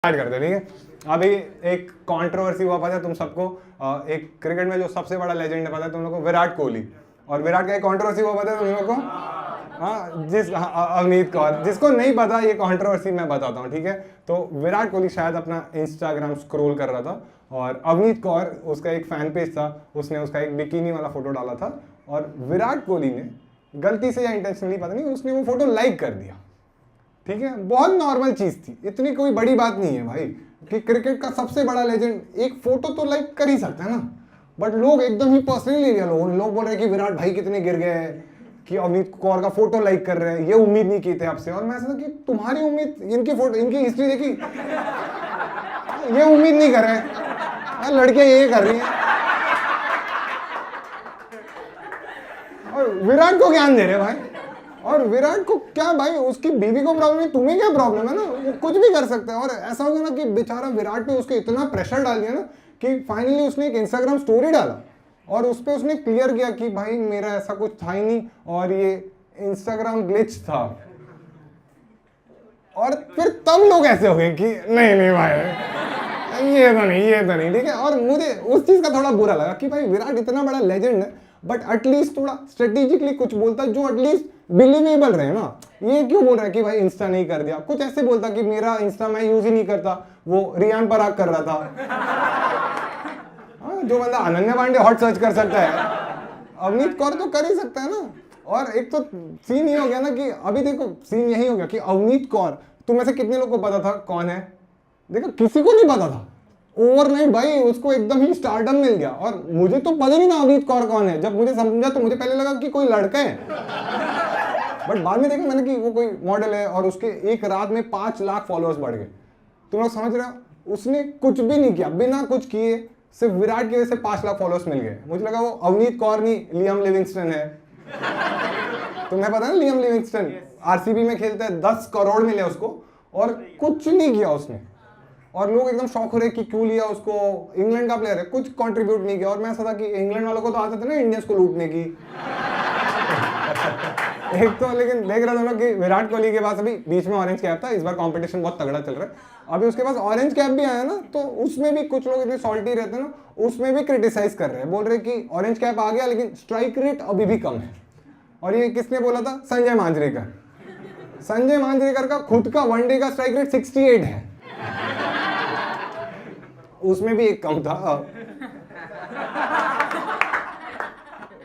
Start करते हैं, ठीक है। अभी एक कंट्रोवर्सी हुआ, पता है तुम सबको? एक क्रिकेट में जो सबसे बड़ा लेजेंड है, पता है तुम लोगों को? विराट कोहली। और विराट का एक कंट्रोवर्सी हुआ, पता है तुम लोगों को? अवनीत कौर। जिसको नहीं पता ये कंट्रोवर्सी मैं बताता हूँ, ठीक है। तो विराट कोहली शायद अपना इंस्टाग्राम स्क्रॉल कर रहा था और अवनीत कौर, उसका एक फैन पेज था, उसने उसका एक बिकिनी वाला फोटो डाला था और विराट कोहली ने गलती से या इंटेंशनली पता नहीं, उसने वो फोटो लाइक कर दिया, ठीक है। बहुत नॉर्मल चीज थी, इतनी कोई बड़ी बात नहीं है भाई, कि क्रिकेट का सबसे बड़ा लेजेंड एक फोटो तो लाइक कर ही सकता है ना। बट लोग एकदम ही पर्सनली ले लिया, लोग बोल रहे हैं कि विराट भाई कितने गिर गए, कि अवनीत कौर का फोटो लाइक कर रहे हैं, ये उम्मीद नहीं की थे आपसे। और मैं ऐसा कि तुम्हारी उम्मीद, इनकी फोटो, इनकी हिस्ट्री देखी, ये उम्मीद नहीं कर रहे, लड़कियां ये कर रही हैं और विराट को ज्ञान दे रहे भाई। और विराट को क्या भाई, उसकी बीवी को प्रॉब्लम है, तुम्हें क्या प्रॉब्लम है ना, वो कुछ भी कर सकता है। और ऐसा होगा ना कि बेचारा विराट पे उसके इतना प्रेशर डाल दिया ना कि फाइनली उसने एक इंस्टाग्राम स्टोरी डाला और उस पर उसने क्लियर किया कि भाई मेरा ऐसा कुछ था ही नहीं और ये इंस्टाग्राम ग्लिच था। और फिर तब लोग ऐसे हो गए कि नहीं भाई ये तो नहीं, ठीक है। और मुझे उस चीज का थोड़ा बुरा लगा कि भाई विराट इतना बड़ा लेजेंड है, बट एटलीस्ट थोड़ा स्ट्रेटेजिकली कुछ बोलता जो एटलीस्ट बिलीवेबल रहे ना। ये क्यों बोल रहा है कि भाई इंस्टा नहीं कर दिया, कुछ ऐसे बोलता कि मेरा इंस्टा मैं यूज ही नहीं करता, वो रियान पराग कर रहा था। जो बंदा अनन्या पांडे हॉट सर्च कर सकता है, अवनीत कौर तो कर ही सकता है ना। और एक तो सीन ये हो गया ना कि अभी देखो सीन यही हो गया कि अवनीत कौर, तुम में से कितने लोग को पता था कौन है? देखो किसी को नहीं पता था, ओवरनाइट भाई उसको एकदम ही स्टारडम मिल गया। और मुझे तो पता नहीं था अवनीत कौर कौन है, जब मुझे समझा तो मुझे पहले लगा कि कोई लड़का है, बट बाद में देखा मैंने कि वो कोई मॉडल है और उसके एक रात में 5 लाख फॉलोअर्स बढ़ गए। तुम लोग समझ रहे हो, उसने कुछ भी नहीं किया, बिना कुछ किए सिर्फ विराट की वजह से 5 लाख फॉलोअर्स मिल गए। मुझे लगा वो अवनीत कौर नहीं, लियम लिविंगस्टन है। तुम्हें पता है ना, लियम लिविंगस्टन आरसीबी में खेलता है, 10 करोड़ मिले उसको और कुछ नहीं किया उसने। और लोग एकदम शॉक हो रहे कि क्यों लिया उसको, इंग्लैंड का प्लेयर है, कुछ कंट्रीब्यूट नहीं किया। और मैं ऐसा था कि इंग्लैंड वालों को तो आदत है ना इंडियंस को लूटने की। एक तो लेकिन देख रहे थे ना कि विराट कोहली के पास अभी बीच में ऑरेंज कैप था, इस बार कंपटीशन बहुत तगड़ा चल रहा है, अभी उसके पास ऑरेंज कैप भी आया ना, तो उसमें भी कुछ लोग इतने सॉल्टी रहते हैं ना, उसमें भी क्रिटिसाइज कर रहे हैं, बोल रहे कि ऑरेंज कैप आ गया लेकिन स्ट्राइक रेट अभी भी कम है। और ये किसने बोला था? संजय मांजरेकर। संजय मांजरेकर का खुद का वनडे का स्ट्राइक रेट 68 है, उसमें भी एक कम था।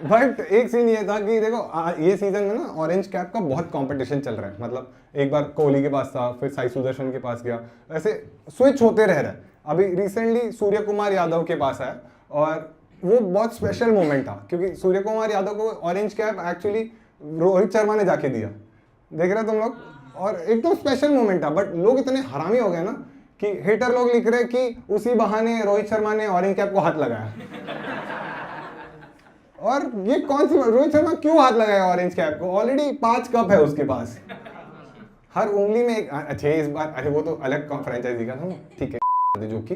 बट एक सीन ये था कि देखो ये सीजन में ना ऑरेंज कैप का बहुत कंपटीशन चल रहा है। मतलब एक बार कोहली के पास था, फिर साई सुदर्शन के पास गया, ऐसे स्विच होते रह रहा है। अभी रिसेंटली सूर्य कुमार यादव के पास आया और वो बहुत स्पेशल मोमेंट था, क्योंकि सूर्य कुमार यादव को orange cap actually Rohit Sharma ने जाके दिया, देख रहे तुम लोग। और एकदम स्पेशल मोमेंट था, बट लोग इतने हरामी हो गए ना कि हेटर लोग लिख रहे कि उसी बहाने रोहित शर्मा ने ऑरेंज कैप को हाथ लगाया। और ये कौन सी, रोहित शर्मा क्यों हाथ लगाया ऑरेंज कैप को? ऑलरेडी 5 कप है उसके पास, हर उंगली में एक। अच्छा इस बार, अरे वो तो अलग फ्रेंचाइजी का था, ठीक है जो कि।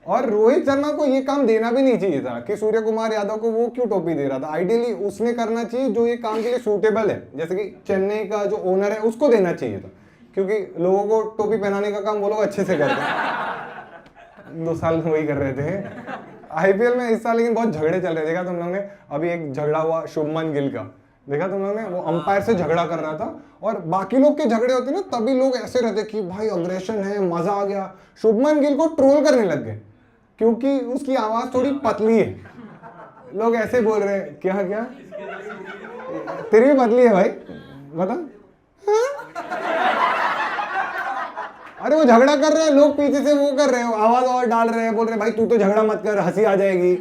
और रोहित शर्मा को ये काम देना भी नहीं चाहिए था कि सूर्य कुमार यादव को वो क्यों टोपी दे रहा था। आइडियली उसने करना चाहिए जो ये काम के लिए सूटेबल है, जैसे कि चेन्नई का जो ओनर है उसको देना चाहिए था, क्योंकि लोगों को टोपी पहनाने का काम वो लोग अच्छे से करते हैं। 2 साल वही कर रहे थे। आईपीएल में इस साल लेकिन बहुत झगड़े चल रहे, देखा तुम लोगों ने? अभी एक झगड़ा हुआ शुभमन गिल का, देखा तुम लोगों ने? वो अंपायर से झगड़ा कर रहा था और बाकी लोग के झगड़े होते ना तभी लोग ऐसे रहते कि भाई अग्रेशन है, मजा आ गया। शुभमन गिल को ट्रोल करने लग गए क्योंकि उसकी आवाज थोड़ी पतली है। लोग ऐसे बोल रहे हैं, क्या क्या तेरी भी पतली है भाई, बता। अरे वो झगड़ा कर रहे हैं, लोग पीछे से वो कर रहे हैं, आवाज और डाल रहे हैं, बोल रहे हैं भाई तू तो झगड़ा मत कर, हंसी आ जाएगी।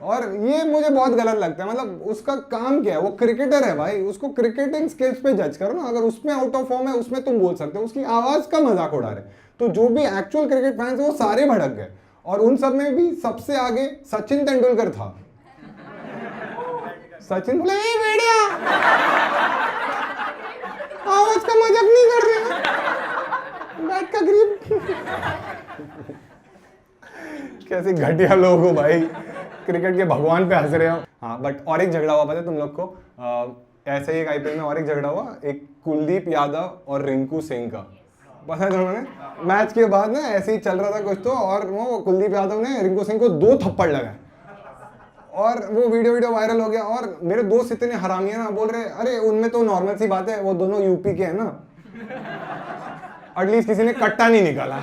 और ये मुझे बहुत गलत लगता है। मतलब उसका काम क्या है, वो क्रिकेटर है भाई, उसको क्रिकेटिंग स्किल्स पे जज करो ना। अगर उसमें आउट ऑफ फॉर्म है उसमें तुम बोल सकते हो, उसकी आवाज का मजाक उड़ा रहे। तो जो भी एक्चुअल क्रिकेट फैंस है वो सारे भड़क गए, और उन सब में भी सबसे आगे सचिन तेंदुलकर था। सचिन बोला ए बेड़िया, आवाज का मजाक नहीं कर रहे, बैट का ग्रिप। कैसे घटिया लोग हो भाई, क्रिकेट के भगवान पे हंस रहे हो। हाँ बट और एक झगड़ा हुआ पता है तुम लोग को? ऐसे ही एक आईपीएल में और एक झगड़ा हुआ, एक कुलदीप यादव और रिंकू सिंह का। पता है उन्होंने मैच के बाद ना ऐसे ही चल रहा था कुछ तो, और वो कुलदीप यादव ने रिंकू सिंह को 2 थप्पड़ लगाए और वो वीडियो वायरल हो गया। और मेरे दोस्त इतने हरामी है ना, बोल रहे अरे उनमें तो नॉर्मल सी बात है, वो दोनों यूपी के हैं ना, एटलीस्ट किसी ने कट्टा नहीं निकाला,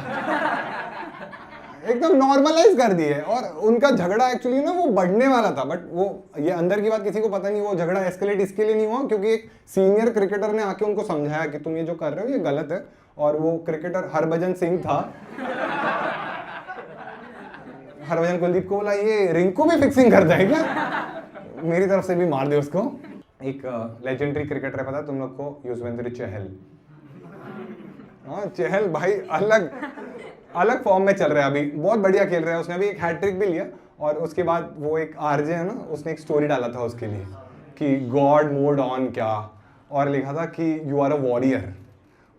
एकदम नॉर्मलाइज कर दिए। और उनका झगड़ा एक्चुअली ना वो बढ़ने वाला था, बट वो ये अंदर की बात किसी को पता नहीं, वो झगड़ा एस्केलेट इसके लिए नहीं हुआ क्योंकि एक सीनियर क्रिकेटर ने आके उनको समझाया कि तुम ये जो कर रहे हो ये गलत है। और वो क्रिकेटर हरभजन सिंह था, हरभजन कुलदीप को बोला ये रिंकू भी फिक्सिंग करता है क्या, मेरी तरफ से भी मार दे उसको। एक लेजेंडरी क्रिकेटर है पता है तुम लोग को, युजवेंद्र चहल। हाँ चहल भाई अलग फॉर्म में चल रहा है, अभी बहुत बढ़िया खेल रहा है। उसने अभी एक हैट्रिक भी लिया, और उसके बाद वो एक आरजे है ना, उसने एक स्टोरी डाला था उसके लिए कि गॉड मोड ऑन क्या, और लिखा था कि यू आर अ वॉरियर।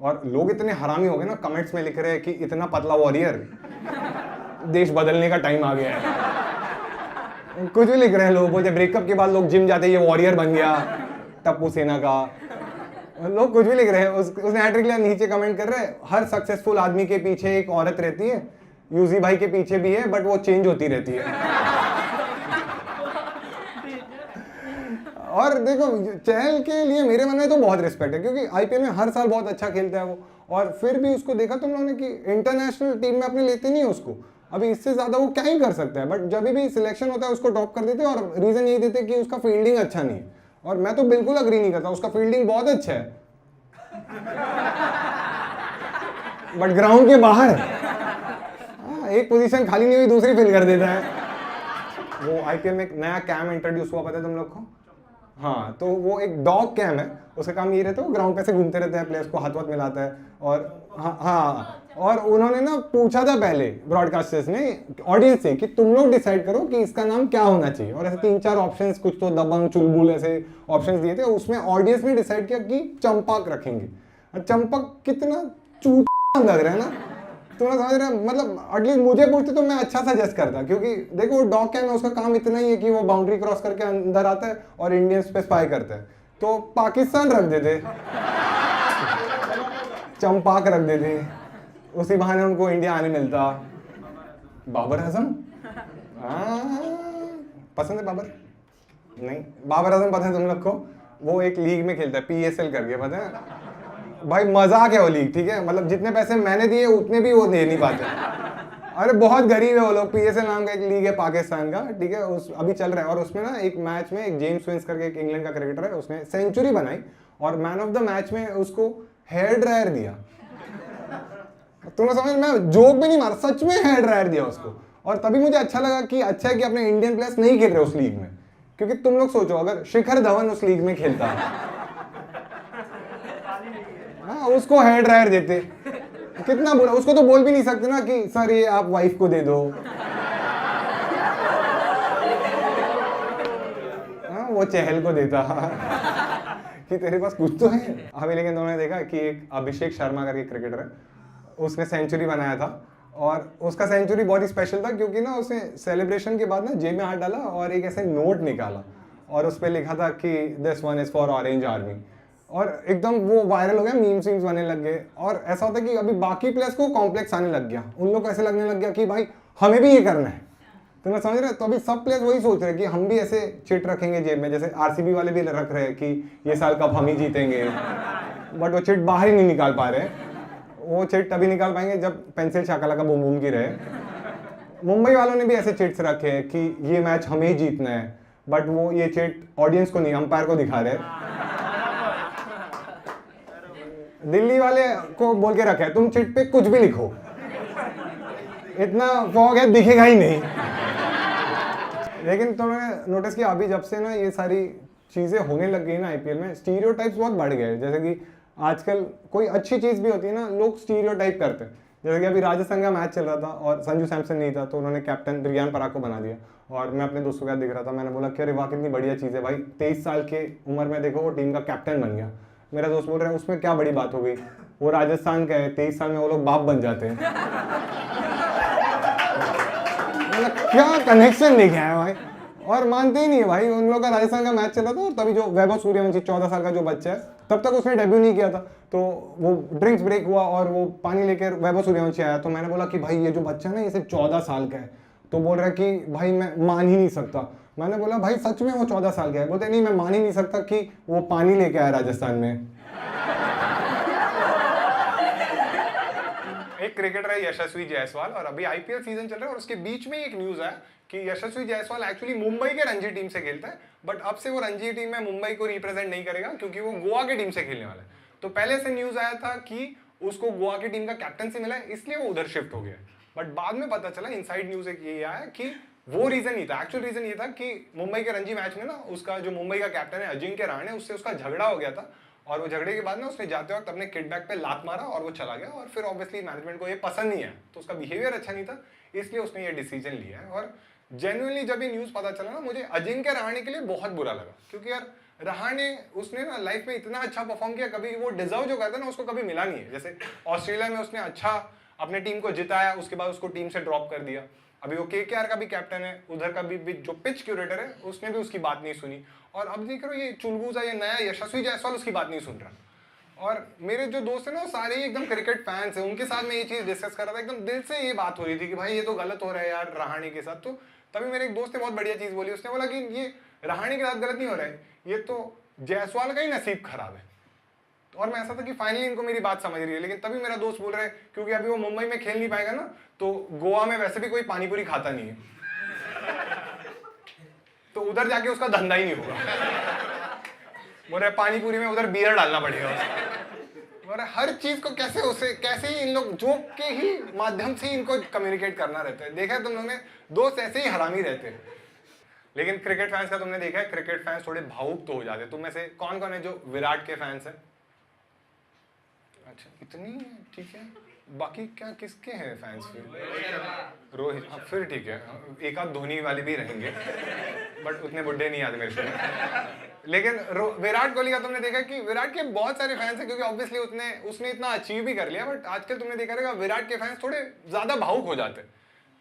और लोग इतने हरामी हो गए ना, कमेंट्स में लिख रहे हैं कि इतना पतला वॉरियर, देश बदलने का टाइम आ गया है। कुछ भी लिख रहे हैं लोग, बोलते ब्रेकअप के बाद लोग जिम जाते हैं, ये वॉरियर बन गया टप्पू सेना का, लोग कुछ भी लिख रहे हैं। उसने हैट्रिक लिया, नीचे कमेंट कर रहे हैं हर सक्सेसफुल आदमी के पीछे एक औरत रहती है, यूजी भाई के पीछे भी है, बट वो चेंज होती रहती है। और देखो चहल के लिए मेरे मन में तो बहुत रिस्पेक्ट है, क्योंकि आईपीएल में हर साल बहुत अच्छा खेलता है वो, और फिर भी उसको देखा तुम लोगों ने कि इंटरनेशनल टीम में अपने लेते नहीं है उसको। अभी इससे ज्यादा वो क्या ही कर सकता है, बट जब भी सिलेक्शन होता है उसको ड्रॉप कर देते हैं, और रीजन यही देते कि उसका फील्डिंग अच्छा नहीं है। और मैं तो बिल्कुल अग्री नहीं करता, उसका फील्डिंग बहुत अच्छा है, बट ग्राउंड के बाहर है। एक पोजीशन खाली नहीं हुई दूसरी फिल कर देता है। वो आईपीएल में एक नया कैम इंट्रोड्यूस हुआ, पता है तुम लोग को? हाँ, तो वो एक डॉग कैम है, उसका काम ये रहता है वो ग्राउंड पे से घूमते रहते हैं, प्लेयर्स को हाथ वाथ मिलाता है। और हाँ, और उन्होंने ना पूछा था पहले ब्रॉडकास्टर्स ने ऑडियंस से कि तुम लोग डिसाइड करो कि इसका नाम क्या होना चाहिए, और ऐसे 3-4 ऑप्शंस, कुछ तो दबंग चुलबुल ऐसे ऑप्शंस दिए थे। उसमें ऑडियंस ने डिसाइड किया कि चंपक रखेंगे। और चंपक कितना चूत लग रहा है ना, तो समझ रहे, मतलब एटलीस्ट मुझे पूछते तो मैं अच्छा सजेस्ट करता, क्योंकि देखो वो डॉग कैम है, उसका काम इतना ही है कि वो बाउंड्री क्रॉस करके अंदर आता है और इंडियंस पे स्पाई करता है। तो पाकिस्तान रख देते, चंपाक रख देते, उसी बहाने उनको इंडिया आने मिलता। बाबर आजम पसंद है बाबर? नहीं, बाबर आजम पता है तुम लोग को? वो एक लीग में खेलता है, PSL करके, पता है भाई? मजाक है वो लीग, ठीक है, मतलब जितने पैसे मैंने दिए उतने भी वो दे नहीं पाते। अरे बहुत गरीब है वो लोग। PSL नाम का एक लीग है पाकिस्तान का, ठीक है, उस अभी चल रहा है। और उसमें ना एक मैच में एक जेम्स विंस करके एक इंग्लैंड का क्रिकेटर है, उसने सेंचुरी बनाई, और मैन ऑफ द मैच में उसको हेयर ड्रायर दिया। तुम्हें समझ, मैं जोक भी नहीं मारा, सच में हेयर ड्रायर दिया उसको। और तभी मुझे अच्छा लगा कि अच्छा है कि अपने इंडियन प्लेयर्स नहीं खेल रहे उस लीग में, क्योंकि तुम लोग सोचो अगर शिखर धवन उस लीग में खेलता है, हाँ, उसको हेयर ड्रायर देते, कितना बुरा। उसको तो बोल भी नहीं सकते ना कि सर ये आप वाइफ को दे दो, हाँ, वो चहल को देता कि तेरे पास कुछ तो है। अभी लेकिन उन्होंने देखा कि एक अभिषेक शर्मा करके क्रिकेटर है, उसने सेंचुरी बनाया था, और उसका सेंचुरी बहुत ही स्पेशल था क्योंकि ना उसने सेलिब्रेशन के बाद ना जेब में हाथ डाला और एक ऐसे नोट निकाला, और उस पर लिखा था कि this one is for orange army, और एकदम वो वायरल हो गया, मीम्स वीम्स बनने लग गए। और ऐसा होता है कि अभी बाकी प्लेयर्स को कॉम्प्लेक्स आने लग गया, उन लोग को ऐसे लगने लग गया कि भाई हमें भी ये करना है, तो मैं समझ रहे। तो अभी सब प्लेयर्स वही सोच रहे हैं कि हम भी ऐसे चिट रखेंगे जेब में, जैसे RCB वाले भी रख रहे हैं कि ये साल कप हम ही जीतेंगे, बट वो चिट बाहर ही नहीं निकाल पा रहे। वो चिट तभी निकाल पाएंगे जब पेंसिल शाकाला का बूम बूम की रहे। मुंबई वालों ने भी ऐसे चिट्स रखे हैं कि ये मैच हमें ही जीतना है, बट वो ये चिट ऑडियंस को नहीं, अंपायर को दिखा रहे। दिल्ली वाले को बोल के रखा है तुम चिट पे कुछ भी लिखो, इतना फॉग है दिखेगा ही नहीं। लेकिन तुमने नोटिस किया अभी जब से ना ये सारी चीजें होने लग गई ना आईपीएल में, स्टीरियोटाइप्स बहुत बढ़ गए। जैसे कि आजकल कोई अच्छी चीज भी होती है ना, लोग स्टीरियोटाइप करते हैं। जैसे कि अभी राजस्थान का मैच चल रहा था और संजू सैमसन नहीं था, तो उन्होंने कैप्टन रियान पराग को बना दिया। और मैं अपने दोस्तों के साथ दिख रहा था, मैंने बोला कि अरे वाह कितनी बढ़िया चीज़ है भाई, 23 साल के उम्र में देखो वो टीम का कैप्टन बन गया। मेरा दोस्त बोल रहे हैं उसमें क्या बड़ी बात हो गई, वो राजस्थान का है, 23 साल में वो लोग बाप बन जाते हैं। मतलब क्या कनेक्शन दिखा है भाई, और मानते ही नहीं है भाई। उन लोग का राजस्थान का मैच चल रहा था और तभी जो वैभव सूर्यवंशी 14 साल का जो बच्चा है तब तक उसने डेब्यू नहीं किया था। तो वो ड्रिंक्स ब्रेक हुआ और वो पानी लेकर वैभव सूर्यवंशी आया, तो मैंने बोला कि भाई ये जो बच्चा है ना ये सिर्फ 14 साल का है। तो बोल रहा है कि भाई मैं मान ही नहीं सकता। मैंने बोला भाई सच में वो 14 साल का है? बोलते नहीं मैं मान ही नहीं सकता कि वो पानी लेके आया राजस्थान में। एक क्रिकेटर है यशस्वी जायसवाल, और अभी आईपीएल सीजन चल रहा है और उसके बीच में एक न्यूज है कि यशस्वी जायसवाल एक्चुअली मुंबई के रणजी टीम से खेलता है, बट अब से वो रणजी टीम में मुंबई को रिप्रेजेंट नहीं करेगा क्योंकि वो गोवा की टीम से खेलने वाला है। तो पहले से न्यूज आया था कि उसको गोवा की टीम का कैप्टनसी मिला है, इसलिए वो उधर शिफ्ट हो गया। बट बाद में पता चला, इनसाइड न्यूज एक ये आया कि वो रीजन नहीं था। एक्चुअल रीजन ये था कि मुंबई के रणजी मैच में ना उसका जो मुंबई का कैप्टन है अजिंक्य रहाणे, उससे उसका झगड़ा हो गया था, और वो झगड़े के बाद ना उसने जाते वक्त अपने किट बैग पे लात मारा और वो चला गया। और फिर ऑब्वियसली मैनेजमेंट को ये पसंद नहीं है, तो उसका बिहेवियर अच्छा नहीं था, इसलिए उसने ये डिसीजन लिया है। और जेन्युइनली जब ये न्यूज पता चला ना, मुझे अजिंक्य रहाणे के लिए बहुत बुरा लगा, क्योंकि यार रहाणे उसने ना लाइफ में इतना अच्छा परफॉर्म किया, कभी वो डिजर्व जो करता है ना उसको कभी मिला नहीं है। जैसे ऑस्ट्रेलिया में उसने अच्छा अपने टीम को जिताया, उसके बाद उसको टीम से ड्रॉप कर दिया। अभी वो केकेआर का भी कैप्टन है, उधर का भी जो पिच क्यूरेटर है उसने भी उसकी बात नहीं सुनी। और अब देख रहे हो ये चुलबुला, ये नया यशस्वी जायसवाल उसकी बात नहीं सुन रहा। और मेरे जो दोस्त है ना वो सारे ही एकदम क्रिकेट फैंस हैं, उनके साथ मैं ये चीज डिस्कस कर रहा था, एकदम दिल से ये बात हो रही थी कि भाई ये तो गलत हो रहा है यार रहाणे के साथ। तो तभी मेरे एक दोस्त ने बहुत बढ़िया चीज बोली, उसने बोला कि ये रहाणे के साथ गलत नहीं हो रहा है, ये तो जायसवाल का ही नसीब खराब है। और मैं ऐसा था कि फाइनली इनको मेरी बात समझ रही है, लेकिन तभी मेरा दोस्त बोल रहा है क्योंकि अभी वो मुंबई में खेल नहीं पाएगा ना, तो गोवा में वैसे भी कोई पानीपुरी खाता नहीं है, तो उधर जाके उसका धंधा ही नहीं होगा। बोल रहे पानीपुरी में उधर बियर डालना पड़ेगा। और हर चीज को कैसे ही इन लोग जोक के ही माध्यम से इनको कम्युनिकेट करना रहता है। देखा है तुम लोगों ने, दोस्त ऐसे ही हरामी रहते हैं। लेकिन क्रिकेट फैंस का तुमने देखा है, क्रिकेट फैंस थोड़े भावुक तो हो जाते हैं। तुम में से कौन कौन है जो विराट के फैंस हैं? अच्छा इतनी, ठीक है। बाकी क्या किसके हैं फैंस? फिर रोहित, हाँ फिर ठीक है, एक आध धोनी वाले भी रहेंगे, बट उतने बुड्ढे नहीं आते मेरे से। लेकिन विराट कोहली का तुमने देखा कि विराट के बहुत सारे फैंस हैं, क्योंकि ऑब्वियसली उसने इतना अचीव भी कर लिया, बट आजकल तुमने देखा रहेगा विराट के फैंस थोड़े ज्यादा भावुक हो जाते हैं।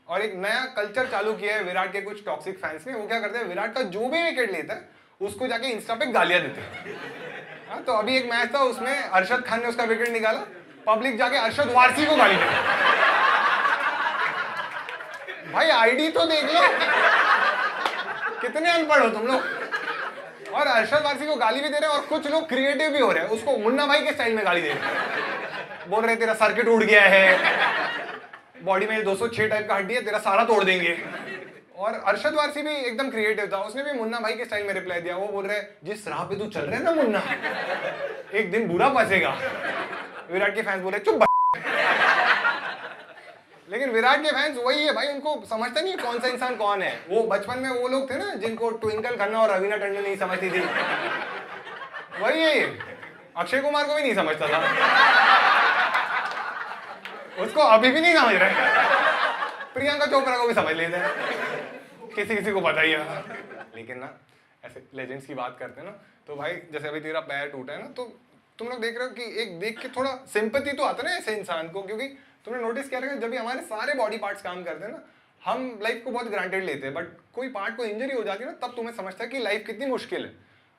और एक नया कल्चर चालू किया है विराट के कुछ टॉक्सिक फैंस ने। वो क्या करते हैं, विराट का जो भी विकेट लेता है उसको जाके इंस्टा पे गालियां देते हैं। हाँ, तो अभी एक मैच था, उसमें अरशद खान ने उसका विकेट निकाला, पब्लिक जाके अरशद वारसी को गाली दे। भाई आईडी तो देख लो, कितने अनपढ़ हो तुम लोग। और अरशद वारसी को गाली भी दे रहे हैं, और कुछ लोग क्रिएटिव भी हो रहे हैं, उसको मुन्ना भाई के स्टाइल में गाली दे रहे हैं। बोल रहे तेरा सर्किट उड़ गया है, बॉडी में 206 टाइप का हड्डी है, तेरा सारा तोड़ देंगे। और अरशद वारसी भी एकदम क्रिएटिव था, उसने भी मुन्ना भाई के स्टाइल में रिप्लाई दिया। वो बोल रहे जिस राह पे तू चल रहे ना मुन्ना, एक दिन बुरा फंसेगा। विराट के फैंस बोल रहे चुप। लेकिन विराट के फैंस वही है भाई, उनको समझता नहीं कौन सा इंसान कौन है। वो बचपन में वो लोग थे ना जिनको ट्विंकल खन्ना और रवीना टंडन नहीं समझती थी, वही है। अक्षय कुमार को भी नहीं समझता था, उसको अभी भी नहीं समझ रहे। प्रियंका चोपड़ा को भी समझ लेते हैं, किसी को पता ही है। लेकिन ना ऐसे लेजेंड्स की बात करते हैं ना, तो भाई जैसे अभी तेरा पैर टूटा है ना, तो तुम लोग देख रहे हो कि एक देख के थोड़ा सिंपैथी तो आता है ना ऐसे इंसान को, क्योंकि तुमने नोटिस किया रहेगा जब भी हमारे सारे बॉडी पार्ट्स काम करते हैं ना, हम लाइफ को बहुत ग्रांटेड लेते हैं, बट कोई पार्ट को इंजरी हो जाती है ना, तब तुम्हें समझता है कि लाइफ कितनी मुश्किल है।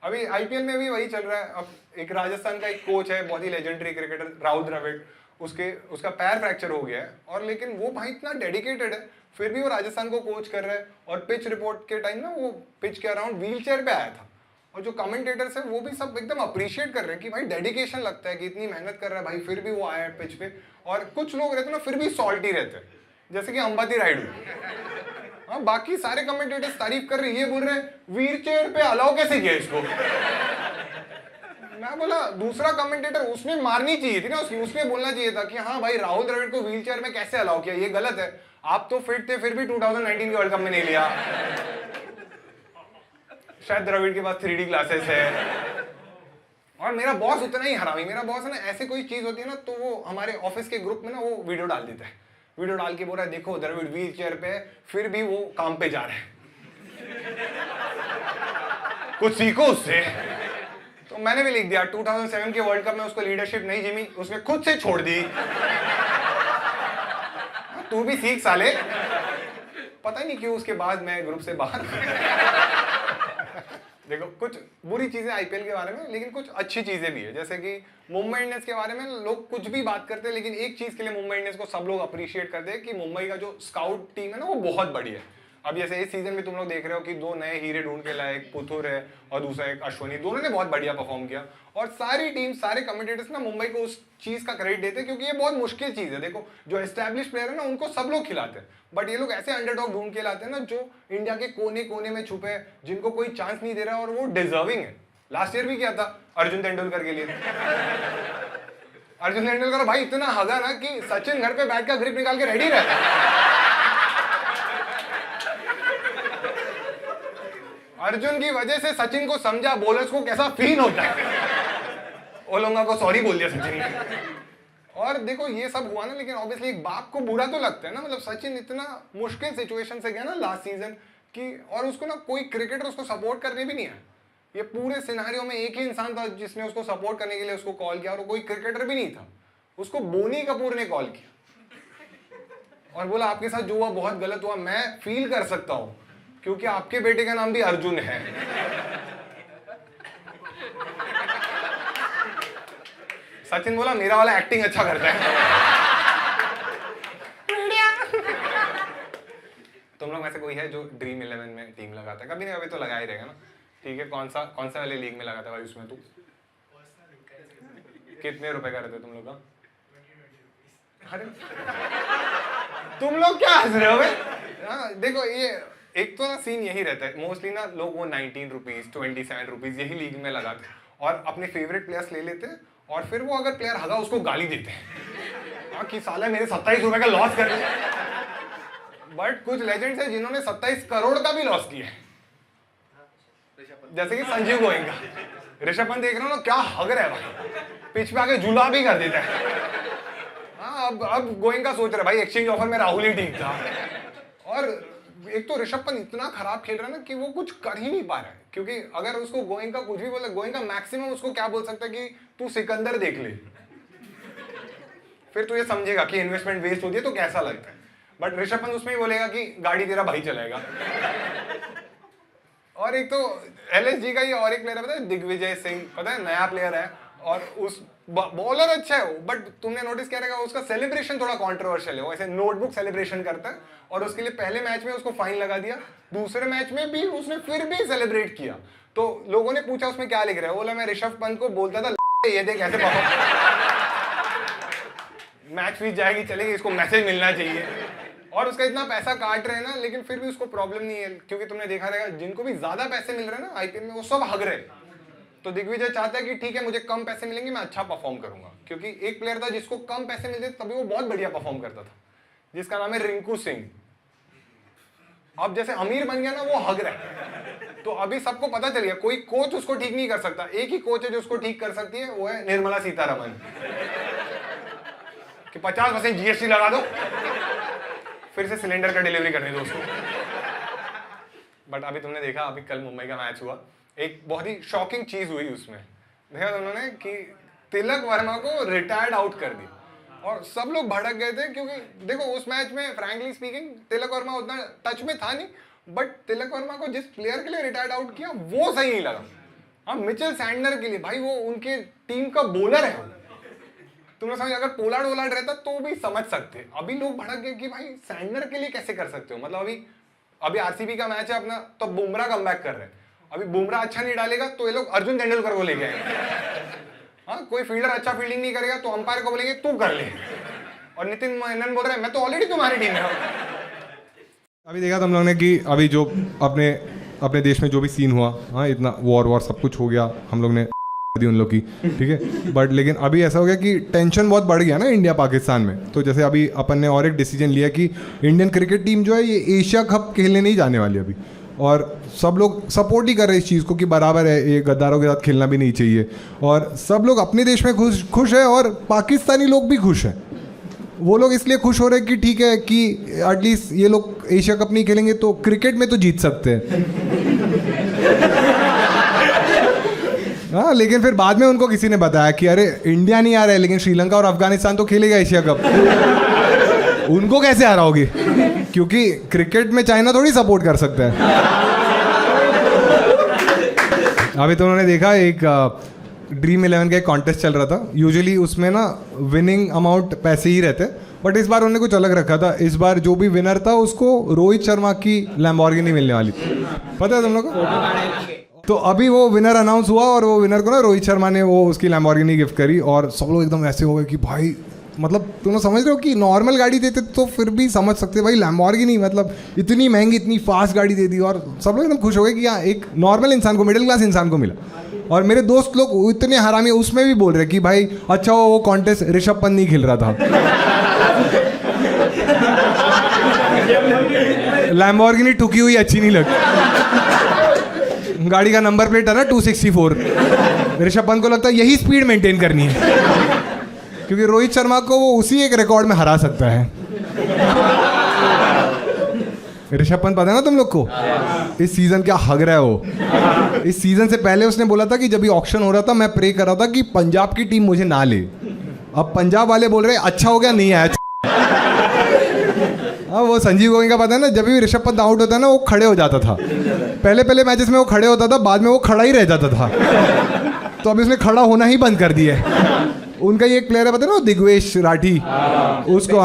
अभी आईपीएल में भी वही चल रहा है। अब एक राजस्थान का एक कोच है, बहुत ही लेजेंडरी क्रिकेटर राहुल द्रविड़, उसका पैर फ्रैक्चर हो गया है, और लेकिन वो भाई इतना डेडिकेटेड है, फिर भी वो राजस्थान को कोच कर रहा है। और पिच रिपोर्ट के टाइम ना वो पिच के अराउंड व्हील चेयर पे आया था, और जो कमेंटेटर्स है वो भी सब एकदम अप्रिशिएट कर रहे हैं कि भाई डेडिकेशन लगता है कि इतनी मेहनत कर रहा है भाई, फिर भी वो आया है पिच पे। और कुछ लोग रहते हैं ना फिर भी सॉल्टी रहते हैं, जैसे कि अंबाती रायडू। हाँ, बाकी सारे कमेंटेटर्स तारीफ कर रहे हैं, ये बोल रहे हैं व्हील चेयर पे अलाउ कैसे किया इसको। मैं बोला दूसरा कमेंटेटर, उसने मारनी चाहिए थी ना उसने बोलना चाहिए था कि हाँ भाई राहुल द्रविड़ को व्हील चेयर में कैसे अलाउ किया, ये गलत है। आप तो फिट थे, फिर भी 2019 के वर्ल्ड कप में नहीं लिया। शायद द्रविड़ के पास 3D ग्लासेस है। और मेरा बॉस उतना ही हरामी, मेरा बॉस है ना, ऐसे कोई चीज होती है ना तो वो हमारे ऑफिस के ग्रुप में ना वो वीडियो डाल देता है, वीडियो डाल के बोल रहा है देखो द्रविड़ व्हील चेयर पे है, फिर भी वो काम पे जा रहा है, कुछ सीखो उससे। तो मैंने भी लिख दिया 2007 के वर्ल्ड कप में उसको लीडरशिप नहीं जिमी, उसने खुद से छोड़ दी। तू भी सीख साले। पता ही नहीं क्यों उसके बाद मैं ग्रुप से बाहर। देखो कुछ बुरी चीजें आईपीएल के बारे में, लेकिन कुछ अच्छी चीजें भी है। जैसे कि मुंबई इंडियंस के बारे में लोग कुछ भी बात करते हैं, लेकिन एक चीज के लिए मुंबई इंडियंस को सब लोग अप्रिशिएट करते हैं कि मुंबई का जो स्काउट टीम है ना वो बहुत बड़ी है। अब जैसे इस सीजन में तुम लोग देख रहे हो कि 2 नए हीरे ढूंढ के लाए, एक पुथुर है और दूसरा एक अश्वनी, दोनों ने बहुत बढ़िया परफॉर्म किया। और सारी टीम, सारे कमेंटेटर्स ना मुंबई को उस चीज का क्रेडिट देते हैं, क्योंकि ये बहुत मुश्किल चीज है। देखो जो एस्टैब्लिश प्लेयर है ना उनको सब लोग खिलाते हैं, बट ये लोग ऐसे अंडरडॉग ढूंढ के लाते हैं ना जो इंडिया के कोने कोने में छुपे हैं, जिनको कोई चांस नहीं दे रहा और वो डिजर्विंग है। लास्ट ईयर भी किया था अर्जुन तेंदुलकर के लिए। अर्जुन तेंदुलकर भाई इतना हगा ना कि सचिन घर पे बैठ कर ग्रिप निकाल के रेडी रहता है। अर्जुन की वजह से सचिन को समझा बॉलर्स को कैसा फील होता है। ओलोंगा को सॉरी बोल दिया सचिन ने। और देखो ये सब हुआ ना, लेकिन ऑब्वियसली एक बाप को बुरा तो लगता है ना। मतलब सचिन इतना मुश्किल सिचुएशन से गया ना लास्ट सीजन कि, और उसको ना कोई क्रिकेटर उसको सपोर्ट करने भी नहीं आया। ये पूरे सिनेरियो में एक ही इंसान था जिसने उसको सपोर्ट करने के लिए उसको कॉल किया, और कोई क्रिकेटर भी नहीं था। उसको बोनी कपूर ने कॉल किया और बोला आपके साथ जो हुआ बहुत गलत हुआ, मैं फील कर सकता हूं क्योंकि आपके बेटे का नाम भी अर्जुन है। सचिन बोला मेरा वाला एक्टिंग अच्छा करता है। तुम लोग में से कोई है जो ड्रीम 11 में टीम लगाता है? कभी नहीं, अभी तो लगा ही रहेगा ना। ठीक है, कौन सा वाले लीग में लगाता है भाई उसमें तू? कितने रुपए का रहते तुम लोग का? अरे तुम लोग क्या हंस रहे हो भाई? देखो ये एक तो ना सीन यही रहता है मोस्टली ना, लोग वो 19 रुपीज 27 रुपीज यही लीग में लगाते हैं और अपने फेवरेट प्लेयर्स ले लेते हैं, और फिर वो अगर प्लेयर हगा उसको गाली देते हैं। हाँ कि साला मेरे 27 रुपए का लॉस कर लिया। बट कुछ लेजेंड्स हैं जिन्होंने 27 करोड़ का भी लॉस किया है, जैसे कि संजीव गोयनका। ऋषभ पंत देख रहे हो ना क्या हग रहा है भाई, पिच पे आके झूला भी कर देता है। हाँ अब गोयनका सोच रहा है भाई एक्सचेंज ऑफर में राहुल ही ठीक था। और एक तो ऋषभ पंत इतना खराब खेल रहा है ना कि वो कुछ कर ही नहीं पा रहा है, क्योंकि अगर उसको गोयनका कुछ भी बोला, गोयनका मैक्सिमम उसको क्या बोल सकता है कि तू सिकंदर देख ले, फिर तू ये समझेगा कि इन्वेस्टमेंट वेस्ट होती है तो कैसा लगता है। बट ऋषभ पंत उसमें ही बोलेगा कि गाड़ी तेरा भाई चलाएगा। और एक तो एलएसजी का ही और एक प्लेयर है, पता है दिग्विजय सिंह, पता है नया प्लेयर है और उस बॉलर अच्छा है वो, बट तुमने नोटिस किया रहेगा उसका सेलिब्रेशन थोड़ा कंट्रोवर्शियल है। वो ऐसे नोटबुक सेलिब्रेशन करता है और उसके लिए पहले मैच में उसको फाइन लगा दिया, दूसरे मैच में भी उसने फिर भी सेलिब्रेट किया। तो लोगों ने पूछा उसमें क्या लिख रहा है, बोला मैं ऋषभ पंत को बोलता था ये देख ऐसे मैच फीस जाएगी चलेगी, इसको मैसेज मिलना चाहिए। और उसका इतना पैसा काट रहे हैं ना, लेकिन फिर भी उसको प्रॉब्लम नहीं है, क्योंकि तुमने देखा रहेगा जिनको भी ज्यादा पैसे मिल रहे हैं ना आईपीएल में वो सब हग रहे हैं। तो दिग्विजय चाहता है कि ठीक है मुझे कम पैसे मिलेंगे, मैं अच्छा परफॉर्म करूंगा, क्योंकि एक प्लेयर था जिसको कम पैसे मिलते तभी वो बहुत बढ़िया परफॉर्म करता था, जिसका नाम है रिंकू सिंह। अब जैसे अमीर बन गया ना वो हग रहा है। तो अभी सबको पता चल गया कोई कोच उसको ठीक नहीं कर सकता, एक ही कोच है जो उसको ठीक कर सकती है, वो है निर्मला सीतारमन। कि 50% जीएसटी लगा दो, फिर से सिलेंडर का डिलीवरी करने दो उसको। बट अभी तुमने देखा अभी कल मुंबई का मैच हुआ, एक बहुत ही शॉकिंग चीज हुई उसमें। देखा उन्होंने कि तिलक वर्मा को रिटायर्ड आउट कर दिया और सब लोग भड़क गए थे, क्योंकि देखो उस मैच में फ्रैंकली स्पीकिंग तिलक वर्मा उतना टच में था नहीं, बट तिलक वर्मा को जिस प्लेयर के लिए रिटायर्ड आउट किया वो सही नहीं लगा। हाँ मिचेल सैंडनर के लिए, भाई वो उनके टीम का बॉलर है। तुमने समझ, अगर पोलार्ड वोलार्ड रहता तो भी समझ सकते। अभी लोग भड़क गए कि भाई सैंडनर के लिए कैसे कर सकते हो। मतलब अभी आरसीबी का मैच है अपना, तो बुमराह कमबैक कर रहे हैं। अभी बुमराह अच्छा नहीं डालेगा तो ये लोग अर्जुन तेंदुलकर को लेके आएंगे। हाँ कोई फील्डर अच्छा फील्डिंग नहीं करेगा तो अंपायर को बोलेंगे तू कर ले, और नितिन मेनन बोल रहे हैं मैं तो ऑलरेडी तुम्हारी टीम में हूं। अभी देखा तुम लोगों ने कि अभी जो अपने देश में जो भी सीन हुआ, हाँ इतना वॉर सब कुछ हो गया, हम लोग ने दी उन लोग की, ठीक है। बट लेकिन अभी ऐसा हो गया कि टेंशन बहुत बढ़ गया ना इंडिया पाकिस्तान में। तो जैसे अभी अपन ने और एक डिसीजन लिया कि इंडियन क्रिकेट टीम जो है ये एशिया कप खेलने नहीं जाने वाली अभी, और सब लोग सपोर्ट ही कर रहे हैं इस चीज़ को कि बराबर है, ये गद्दारों के साथ खेलना भी नहीं चाहिए। और सब लोग अपने देश में खुश है और पाकिस्तानी लोग भी खुश हैं। वो लोग इसलिए खुश हो रहे हैं कि ठीक है कि एटलीस्ट ये लोग एशिया कप नहीं खेलेंगे तो क्रिकेट में तो जीत सकते हैं। हाँ लेकिन फिर बाद में उनको किसी ने बताया कि अरे इंडिया नहीं आ रहा है लेकिन श्रीलंका और अफगानिस्तान तो खेलेगा एशिया कप। उनको कैसे हराओगे, क्योंकि क्रिकेट में चाइना थोड़ी सपोर्ट कर सकता है। अभी तो उन्होंने देखा एक ड्रीम 11 का एक कॉन्टेस्ट चल रहा था. यूजुअली उसमें ना विनिंग अमाउंट पैसे ही रहते, बट इस बार उन्होंने कुछ अलग रखा था. इस बार जो भी विनर था उसको रोहित शर्मा की लैम्बोर्गिनी मिलने वाली थी. पता है तुम लोग को? तो अभी वो विनर अनाउंस हुआ और वो विनर को ना रोहित शर्मा ने वो उसकी लैम्बोर्गिनी गिफ्ट करी और सब लोग एकदम ऐसे हो गए कि भाई मतलब तुम लोग समझ रहे हो कि नॉर्मल गाड़ी देते तो फिर भी समझ सकते भाई लैम्बोर्गिनी मतलब इतनी महंगी इतनी फास्ट गाड़ी दे दी. और सब लोग एकदम खुश हो गए कि हाँ एक नॉर्मल इंसान को मिडिल क्लास इंसान को मिला. और मेरे दोस्त लोग इतने हरामी उसमें भी बोल रहे कि भाई अच्छा वो कॉन्टेस्ट ऋषभ पंत नहीं खेल रहा था. लैम्बोर्गिनी ठुकी हुई अच्छी नहीं लगती. गाड़ी का नंबर प्लेट है ना 264. ऋषभ पंत को लगता है यही स्पीड मेंटेन करनी है क्योंकि रोहित शर्मा को वो उसी एक रिकॉर्ड में हरा सकता है. ऋषभ पंत पता है ना तुम लोग को इस सीजन क्या हग रहा है वो. इस सीजन से पहले उसने बोला था कि जब ये ऑक्शन हो रहा था मैं प्रे कर रहा था कि पंजाब की टीम मुझे ना ले. अब पंजाब वाले बोल रहे अच्छा हो गया नहीं आया. हाँ वो संजीव गोविंद का पता है ना जब भी ऋषभ पंत आउट होता है ना वो खड़े हो जाता था. पहले मैचेस में वो खड़े होता था, बाद में वो खड़ा ही रह जाता था. तो अभी उसने खड़ा होना ही बंद कर दिया है. उनका ये एक प्लेयर है पता है ना दिग्वेश राठी, उसको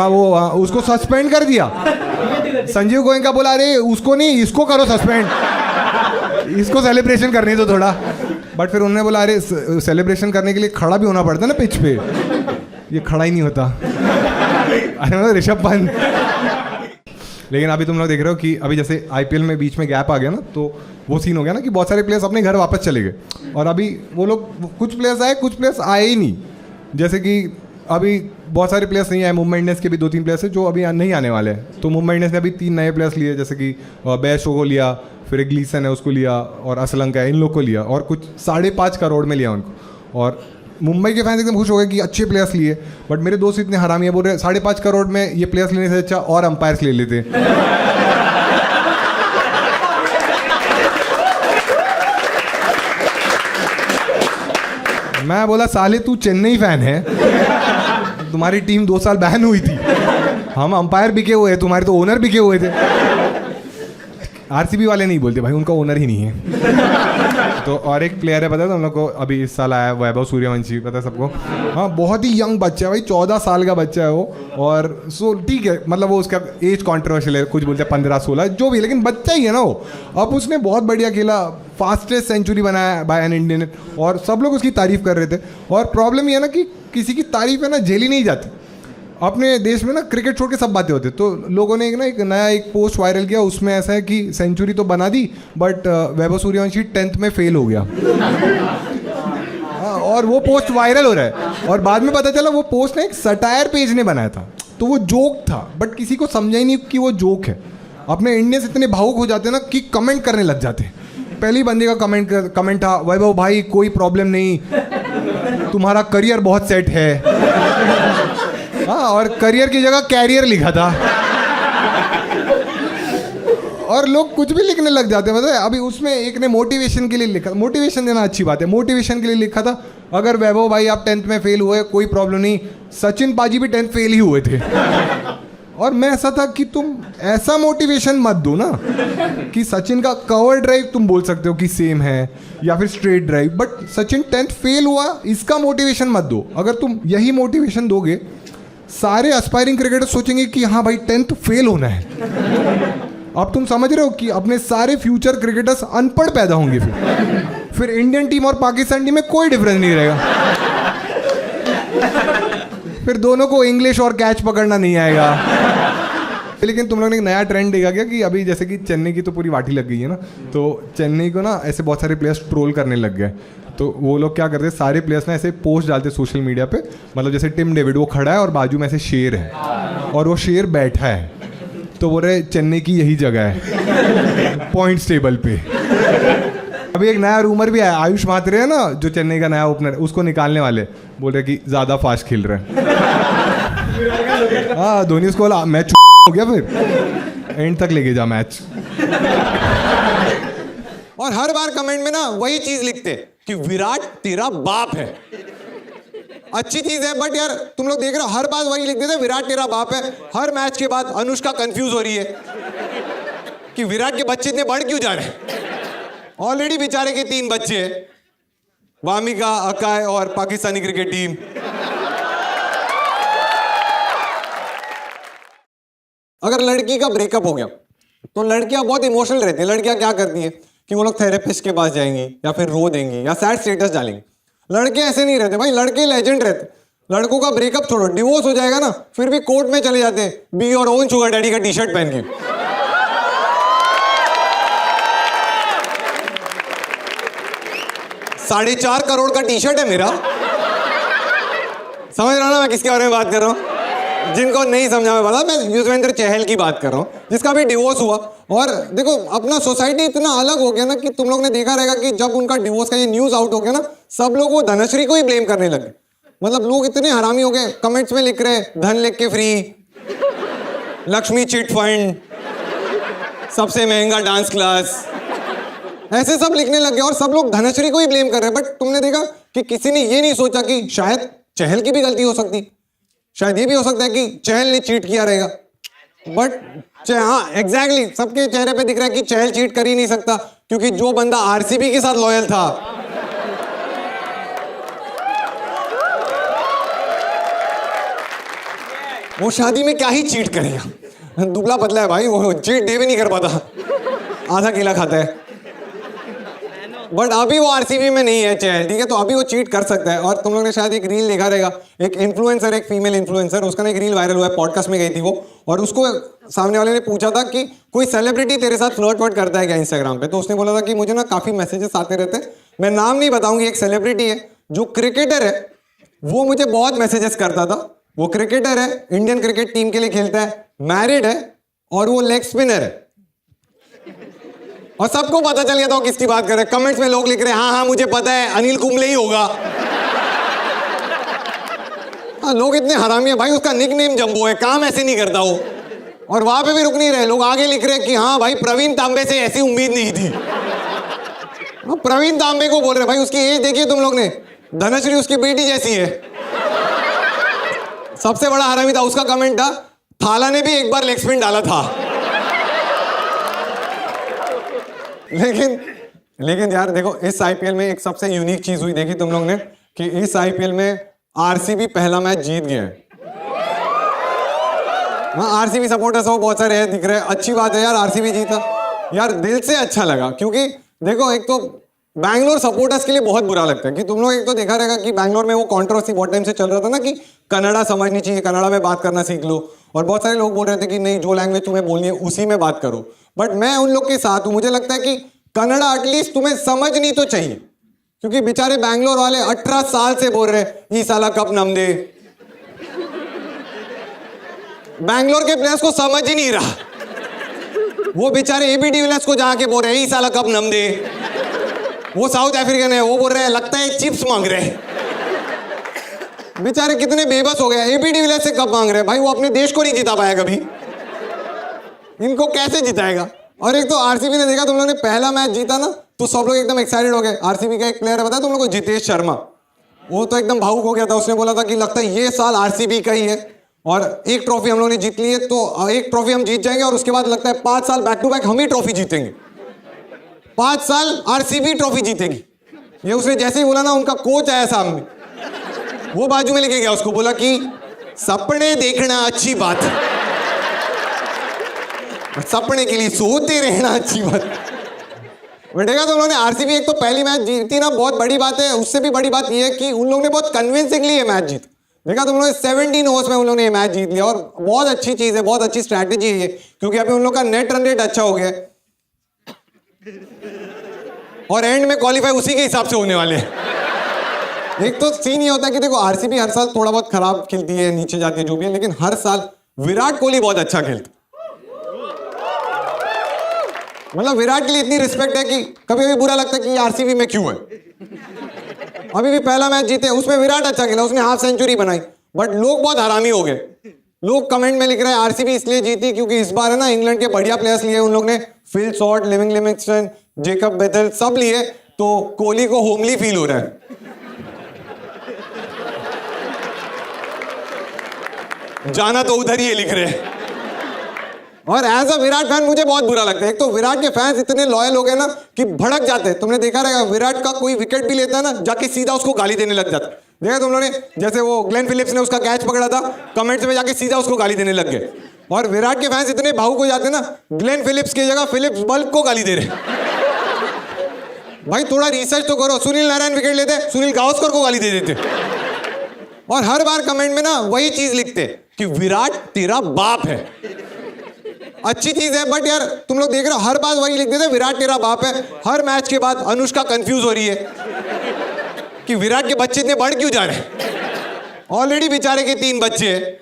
उसको सस्पेंड कर दिया. संजीव गोयंका बोला अरे उसको नहीं इसको करो सस्पेंड, इसको सेलिब्रेशन करने दो थोड़ा. बट फिर उन्होंने बोला अरे सेलिब्रेशन करने के लिए खड़ा भी होना पड़ता है ना पिच पे, ये खड़ा ही नहीं होता. अरे मतलब ऋषभ पंत. लेकिन अभी तुम लोग देख रहे हो कि अभी जैसे आईपीएल में बीच में गैप आ गया ना तो वो सीन हो गया ना कि बहुत सारे प्लेयर्स अपने घर वापस चले गए. और अभी वो लोग कुछ प्लेयर्स आए कुछ प्लेयर्स आए ही नहीं. जैसे कि अभी बहुत सारे प्लेयर्स नहीं आए. मुंबई इंडियंस के भी 2-3 प्लेयर्स हैं जो अभी नहीं आने वाले हैं. तो मुंबई इंडियंस ने अभी 3 नए प्लेयर्स लिए जैसे कि बैशो को लिया, फिर एक ग्लीसन है उसको लिया और असलंका है, इन लोग को लिया और कुछ 5.5 करोड़ में लिया उनको. और मुंबई के फैंस एकदम खुश हो गए कि अच्छे प्लेयर्स लिए. बट मेरे दोस्त इतने हरामी है बोल रहे 5.5 करोड़ में ये प्लेयर्स लेने से अच्छा और अंपायर्स ले लेते. मैं बोला साले तू चेन्नई फैन है, तुम्हारी टीम 2 साल बैन हुई थी, हम अंपायर बिके हुए, तुम्हारे तो ओनर बिके हुए थे. आरसीबी वाले नहीं बोलते भाई उनका ओनर ही नहीं है. तो और एक प्लेयर है पता है तुम लोग को अभी इस साल आया वैभव सूर्यवंशी, पता है सबको. हाँ बहुत ही यंग बच्चा है भाई, 14 साल का बच्चा है वो. और सो ठीक है मतलब वो उसका एज कॉन्ट्रोवर्शियल है, कुछ बोलते हैं 15-16 जो भी, लेकिन बच्चा ही है ना वो. अब उसने बहुत बढ़िया खेला, फास्टेस्ट सेंचुरी बनाया बाय एन इंडियन और सब लोग उसकी तारीफ कर रहे थे. और प्रॉब्लम ये है ना कि किसी की तारीफ है ना झेली नहीं जाती. अपने देश में ना क्रिकेट छोड़ के सब बातें होती. तो लोगों ने एक नया पोस्ट वायरल किया, उसमें ऐसा है कि सेंचुरी तो बना दी बट वैभव सूर्यवंशी 10th में फेल हो गया. और वो पोस्ट वायरल हो रहा है और बाद में पता चला वो पोस्ट ना एक सटायर पेज ने बनाया था. तो वो जोक था बट किसी को समझा ही नहीं कि वो जोक है. अपने इंडियंस इतने भावुक हो जाते हैं ना कि कमेंट करने लग जाते हैं. पहली बंदे का कमेंट था वैभव भाई कोई प्रॉब्लम नहीं, तुम्हारा करियर बहुत सेट है. हाँ और करियर की जगह कैरियर लिखा था. और लोग कुछ भी लिखने लग जाते हैं. मतलब अभी उसमें एक ने मोटिवेशन के लिए लिखा, मोटिवेशन देना अच्छी बात है, मोटिवेशन के लिए लिखा था अगर वैभव भाई आप 10th में फेल हुए कोई प्रॉब्लम नहीं, सचिन पाजी भी 10th फेल ही हुए थे. और मैं ऐसा था कि तुम ऐसा मोटिवेशन मत दो ना कि सचिन का कवर ड्राइव तुम बोल सकते हो कि सेम है या फिर straight drive, but Sachin 10th fail हुआ इसका मोटिवेशन मत दो. अगर तुम यही मोटिवेशन दोगे सारे एस्पायरिंग क्रिकेटर सोचेंगे कि हाँ भाई 10th फेल होना है. अब तुम समझ रहे हो कि अपने सारे फ्यूचर क्रिकेटर्स अनपढ़ पैदा होंगे. फिर इंडियन टीम और पाकिस्तान टीम में कोई डिफरेंस नहीं रहेगा. फिर दोनों को इंग्लिश और कैच पकड़ना नहीं आएगा. लेकिन तुम लोगों ने एक नया ट्रेंड देखा क्या कि अभी जैसे कि चेन्नई की तो पूरी वाटी लग गई है ना, तो चेन्नई को ना ऐसे बहुत सारे प्लेयर्स ट्रोल करने लग गए. तो वो लोग क्या करते हैं सारे प्लेयर्स ना ऐसे पोस्ट डालते सोशल मीडिया पे. मतलब जैसे टिम डेविड वो खड़ा है और बाजू में ऐसे शेर है और वो शेर बैठा है. तो बोल रहे चेन्नई की यही जगह है पॉइंट्स टेबल पे. अभी एक नया रूमर भी आया, आयुष मात्रे है ना जो चेन्नई का नया ओपनर, उसको निकालने वाले. बोल रहे कि ज़्यादा फास्ट खेल रहे हैं. हाँ धोनी उसको बोला मैच हो गया, फिर एंड तक लेके जा मैच. और हर बार कमेंट में ना वही चीज लिखते कि विराट तेरा बाप है. अच्छी चीज है बट यार तुम लोग देख रहे हो हर बार वही लिख देते विराट तेरा बाप है. हर मैच के बाद अनुष्का कंफ्यूज हो रही है कि विराट के बच्चे इतने बढ़ क्यों जा रहे हैं. ऑलरेडी बेचारे के 3 बच्चे हैं, वामिका, अकाय और पाकिस्तानी क्रिकेट टीम। अगर लड़की का ब्रेकअप हो गया तो लड़कियां बहुत इमोशनल रहती हैं। लड़कियां क्या करती हैं कि वो लोग थेरेपिस्ट के पास जाएंगी या फिर रो देंगी या सैड स्टेटस डालेंगी। लड़के ऐसे नहीं रहते भाई, लड़के लेजेंड रहते। लड़कों का ब्रेकअप छोड़ो, डिवोर्स हो जाएगा ना, फिर भी कोर्ट में चले जाते हैं बी और ओन शुगर डैडी का टी शर्ट पहन के। 4.5 करोड़ का टी शर्ट है मेरा। समझ रहा ना मैं किसके बारे में बात कर रहा हूँ? जिनको नहीं समझा मैं बता, मैं युजवेंद्र चहल की बात कर रहा हूँ जिसका भी डिवोर्स हुआ। और देखो अपना सोसाइटी इतना अलग हो गया ना कि तुम लोग ने देखा रहेगा कि जब उनका डिवोर्स का ये न्यूज आउट हो गया ना, सब लोग वो धनश्री को ही ब्लेम करने लगे। मतलब लोग इतने हरामी हो गए, कमेंट्स में लिख रहे धन लेके के फ्री, लक्ष्मी चिट फंड, सबसे महंगा डांस क्लास, ऐसे सब लिखने लग गए और सब लोग धनश्री को ही ब्लेम कर रहे हैं। बट तुमने देखा कि किसी ने ये नहीं सोचा कि शायद चहल की भी गलती हो सकती, शायद ये भी हो सकता है कि चहल ने चीट किया रहेगा। बट हाँ एग्जैक्टली सबके चेहरे पे दिख रहा है कि चहल चीट कर ही नहीं सकता, क्योंकि जो बंदा आरसीबी के साथ लॉयल था वो शादी में क्या ही चीट करेगा। दुबला पतला है भाई, वो चीट डे भी नहीं कर पाता, आधा केला खाता है। बट अभी वो आरसीबी में नहीं है चहल, ठीक है, तो अभी वो चीट कर सकता है। और तुम लोग ने शायद एक रील देखा रहेगा, एक इन्फ्लुएंसर, एक फीमेल इन्फ्लुएंसर, उसका ना एक रील वायरल हुआ है, पॉडकास्ट में गई थी वो, और उसको सामने वाले ने पूछा था कि कोई सेलिब्रिटी तेरे साथ फ्लर्ट वर्ट करता है क्या इंस्टाग्राम पे। तो उसने बोला था कि मुझे ना काफी मैसेजेस आते रहते हैं, मैं नाम नहीं बताऊंगी, एक सेलिब्रिटी है जो क्रिकेटर है, वो मुझे बहुत मैसेजेस करता था। वो क्रिकेटर है, इंडियन क्रिकेट टीम के लिए खेलता है, मैरिड है और वो लेग स्पिनर है। और सबको पता चल गया था वो किसकी बात कर रहे हैं। कमेंट्स में लोग लिख रहे हैं हाँ हाँ मुझे पता है, अनिल कुंबले ही होगा। हाँ, लोग इतने हरामी है भाई, उसका निकनेम जंबो है, काम ऐसे नहीं करता वो। और वहां पे भी रुक नहीं रहे, लोग आगे लिख रहे हैं कि हाँ भाई प्रवीण तांबे से ऐसी उम्मीद नहीं थी। हाँ, प्रवीण तांबे को बोल रहे भाई, उसकी एज देखिए तुम लोग ने, धनश्री उसकी बेटी जैसी है। सबसे बड़ा हरामी था, उसका कमेंट था थाला ने भी एक बार लेग स्पिन डाला था। लेकिन यार देखो इस आईपीएल में एक सबसे यूनिक चीज हुई, देखी तुम लोग ने कि इस आईपीएल में आरसीबी पहला मैच जीत गया है। हाँ, आरसीबी सपोर्टर्स हो बहुत सारे हैं, दिख रहे हैं, अच्छी बात है यार, आरसीबी जीता यार, दिल से अच्छा लगा। क्योंकि देखो एक तो बैंगलोर सपोर्टर्स के लिए बहुत बुरा लगता है कि तुम लोग एक तो देखा रहेगा कि बैंगलोर में वो कंट्रोवर्सी बहुत टाइम से चल रहा था ना कि कन्नड़ा समझनी चाहिए, कन्नड़ा में बात करना सीख लो, और बहुत सारे लोग बोल रहे थे कि नहीं, जो लैंग्वेज तुम्हें बोलनी है उसी में बात करो। बट मैं उन लोग के साथ हूं, मुझे लगता है कि कन्नड़ा एटलीस्ट तुम्हें समझनी तो चाहिए, क्योंकि बेचारे बैंगलोर वाले 18 साल से बोल रहे ई साला कप नम दे। बैंगलोर के प्लेयर्स को समझ ही नहीं रहा, वो बेचारे एबी डिविलियर्स को जाके बोल रहे हैं ई साला कप नम दे। वो साउथ अफ्रीकन है, वो बोल रहे हैं लगता है चिप्स मांग रहे हैं। बेचारे कितने बेबस हो गए, एबी डिविलियर्स से कप मांग रहे हैं भाई, वो अपने देश को नहीं जिता पाया कभी, इनको कैसे जिताएगा। और एक तो आरसीबी ने देखा तुम लोगों ने पहला मैच जीता ना, तो सब लोग एकदम एक्साइटेड हो गए। आरसीबी का एक प्लेयर है, बताया तुम लोग को, जितेश शर्मा, वो तो एकदम भावुक हो गया था। उसने बोला था कि लगता है ये साल आरसीबी का ही है, और एक ट्रॉफी हम लोगों ने जीत ली है, तो एक ट्रॉफी हम जीत जाएंगे और उसके बाद लगता है 5 साल बैक टू बैक हम ही ट्रॉफी जीतेंगे, 5 साल आरसीबी ट्रॉफी जीतेगी। ये उसने जैसे ही बोला ना, उनका कोच आया सामने, वो बाजू में लेके गया उसको, बोला कि सपने देखना अच्छी बात है, सपने के लिए सोते रहना अच्छी बात। बेटेगा तुम लोगों ने आरसीबी एक तो पहली मैच जीती ना, बहुत बड़ी बात है। उससे भी बड़ी बात यह है कि उन लोगों ने बहुत कन्विंसिंगली ये मैच जीत, देखा तुम लोगों ने 17 ओवर्स में उन लोगों ने ये मैच जीत लिया। और बहुत अच्छी चीज है, बहुत अच्छी स्ट्रैटेजी है ये, क्योंकि अभी उन लोगों का नेट रन रेट अच्छा हो गया है और एंड में क्वालिफाई उसी के हिसाब से होने वाले हैं। एक तो सीन ये होता है कि देखो आरसीबी हर साल थोड़ा बहुत खराब खेलती है, नीचे जाती है जो भी है, लेकिन हर साल विराट कोहली बहुत अच्छा खेलता है। मतलब विराट के लिए इतनी रिस्पेक्ट है कि कभी कभी बुरा लगता है कि आरसीबी में क्यों है। अभी भी पहला मैच जीते, उसमें विराट अच्छा खेला, उसने हाफ सेंचुरी बनाई, बट लोग बहुत हरामी हो गए। लोग कमेंट में लिख रहे हैं आरसीबी इसलिए जीती क्योंकि इस बार है ना इंग्लैंड के बढ़िया प्लेयर्स लिए उन लोग ने, Phil Short, Livingstone, Jacob Bethell सब लिए, तो कोहली को होमली फील हो रहा है। जाना तो उधर ही है लिख रहे हैं। और एज अ विराट फैन मुझे बहुत बुरा लगता है। एक तो विराट के फैंस इतने लॉयल हो गए ना कि भड़क जाते हैं। तुमने देखा रहेगा विराट का कोई विकेट भी लेता है ना, जाके सीधा उसको गाली देने लग जाता है। देखा तुम लोगों ने, जैसे वो ग्लेन फिलिप्स ने उसका कैच पकड़ा था, कमेंट्स में जाके सीधा उसको गाली देने लग गए। और विराट के फैंस इतने भावुक हो जाते हैं ना, ग्लेन फिलिप्स की जगह फिलिप्स बल्ब को गाली दे रहे। भाई थोड़ा रिसर्च तो करो। सुनील नारायण विकेट लेते, सुनील गावस्कर को गाली दे देते। और हर बार कमेंट में ना वही चीज लिखते कि विराट तेरा बाप है। अच्छी चीज है, बट यार तुम लोग देख रहे हो हर बार वही लिख देते विराट तेरा बाप है। हर मैच के बाद अनुष्का कंफ्यूज हो रही है कि विराट के बच्चे इतने बढ़ क्यों जा रहे हैं। ऑलरेडी बेचारे के 3 बच्चे हैं,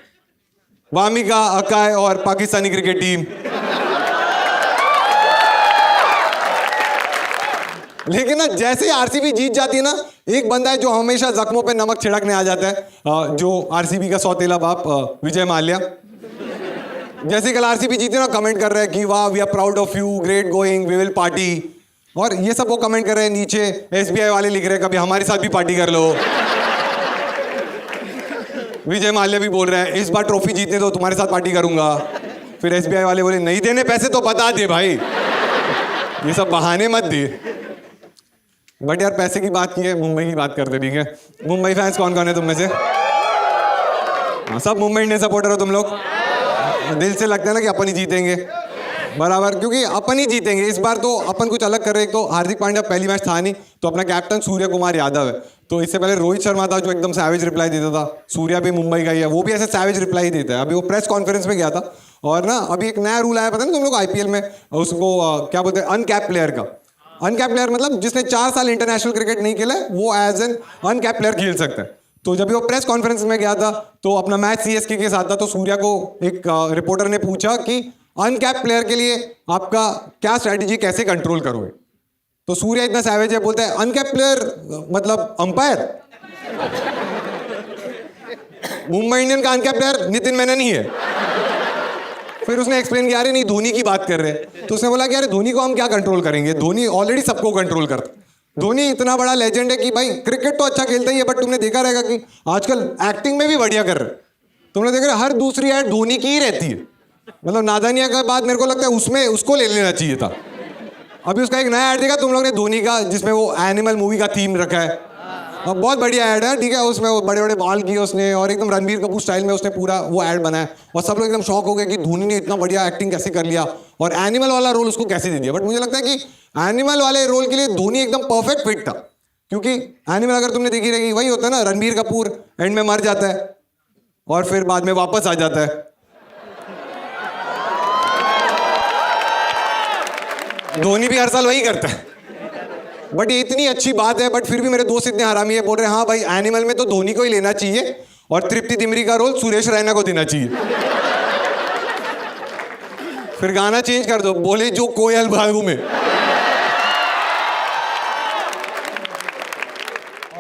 वामिका, अकाय और पाकिस्तानी क्रिकेट टीम। लेकिन ना जैसे आरसीबी जीत जाती है ना, एक बंदा है जो हमेशा जख्मों पे नमक छिड़कने आ जाता है, जो आरसीबी का सौतेला बाप विजय माल्या। जैसे कल आरसीबी जीती ना, कमेंट कर रहे हैं कि वाह we are proud of you, great going, we will party. और ये सब वो कमेंट कर रहे हैं। नीचे एसबीआई वाले लिख रहे हैं कभी हमारे साथ भी पार्टी कर लो। विजय माल्या भी बोल रहे हैं इस बार ट्रॉफी जीतने तो तुम्हारे साथ पार्टी करूंगा। फिर एसबीआई वाले बोले नहीं देने पैसे तो बता दे भाई, ये सब बहाने मत दे। बट यार पैसे की बात की है, मुंबई की बात करते, ठीक है। मुंबई फैंस कौन कौन है तुम में से? सब मुंबई इंडियंस सपोर्टर हो तुम लोग। दिल से लगता है ना कि अपन ही जीतेंगे, बराबर, क्योंकि अपन ही जीतेंगे इस बार। तो अपन कुछ अलग कर रहे हैं। तो हार्दिक पांड्या पहली मैच था नहीं, तो अपना कैप्टन सूर्य कुमार यादव है। तो इससे पहले रोहित शर्मा था जो एकदम सैवेज रिप्लाई देता था। सूर्या भी मुंबई का ही है, वो भी ऐसे सैवेज रिप्लाई देता है। अभी वो प्रेस कॉन्फ्रेंस में गया था, और ना अभी एक नया रूल आया, पता नहीं तुम लोग आईपीएल में उसको क्या बोलते हैं, अनकैप प्लेयर का। अनकैप प्लेयर मतलब जिसने 4 साल इंटरनेशनल क्रिकेट नहीं खेला है, वो एज एन अनकैप प्लेयर खेल सकता है। तो जब वो प्रेस कॉन्फ्रेंस में गया था, तो अपना मैच सीएसके के साथ था, तो सूर्या को एक रिपोर्टर ने पूछा कि अनकैप प्लेयर के लिए आपका क्या स्ट्रैटेजी, कैसे कंट्रोल करोगे। तो सूर्या इतना सैवेज है, बोलता है अनकैप प्लेयर मतलब अंपायर। मुंबई इंडियन का अनकैप प्लेयर नितिन मेनन ही है। फिर उसने एक्सप्लेन किया, अरे नहीं धोनी की बात कर रहे हैं। तो उसने बोला कि अरे धोनी को हम क्या कंट्रोल करेंगे, धोनी ऑलरेडी सबको कंट्रोल करता। धोनी इतना बड़ा लेजेंड है कि भाई क्रिकेट तो अच्छा खेलता ही है, बट तुमने देखा रहेगा कि आजकल एक्टिंग में भी बढ़िया कर रहे। तुमने देख रहे हर दूसरी ऐड धोनी की ही रहती है। मतलब नादानिया के बाद मेरे को लगता है उसमें उसको ले लेना चाहिए था। अभी उसका एक नया ऐड देखा तुम लोग ने धोनी का, जिसमें वो एनिमल मूवी का थीम रखा है। अब बहुत बढ़िया ऐड है, ठीक है। उसमें वो बड़े बड़े बाल किए उसने, और एकदम रणबीर कपूर स्टाइल में उसने पूरा वो ऐड बनाया। और सब लोग एकदम शॉक हो गए कि धोनी ने इतना बढ़िया एक्टिंग कैसे कर लिया, और एनिमल वाला रोल उसको कैसे दे दिया। बट मुझे लगता है कि एनिमल वाले रोल के लिए धोनी एकदम परफेक्ट फिट था, क्योंकि एनिमल अगर तुमने देखी रहेगी वही होता है ना, रणबीर कपूर एंड में मर जाता है और फिर बाद में वापस आ जाता है। धोनी भी हर साल वही करता है। बट ये इतनी अच्छी बात है, बट फिर भी मेरे दोस्त इतने हरामी है, बोल रहे हैं हाँ भाई एनिमल में तो धोनी को ही लेना चाहिए, और तृप्ति दिमरी का रोल सुरेश रैना को देना चाहिए। फिर गाना चेंज कर दो, बोले जो कोयल भागू में।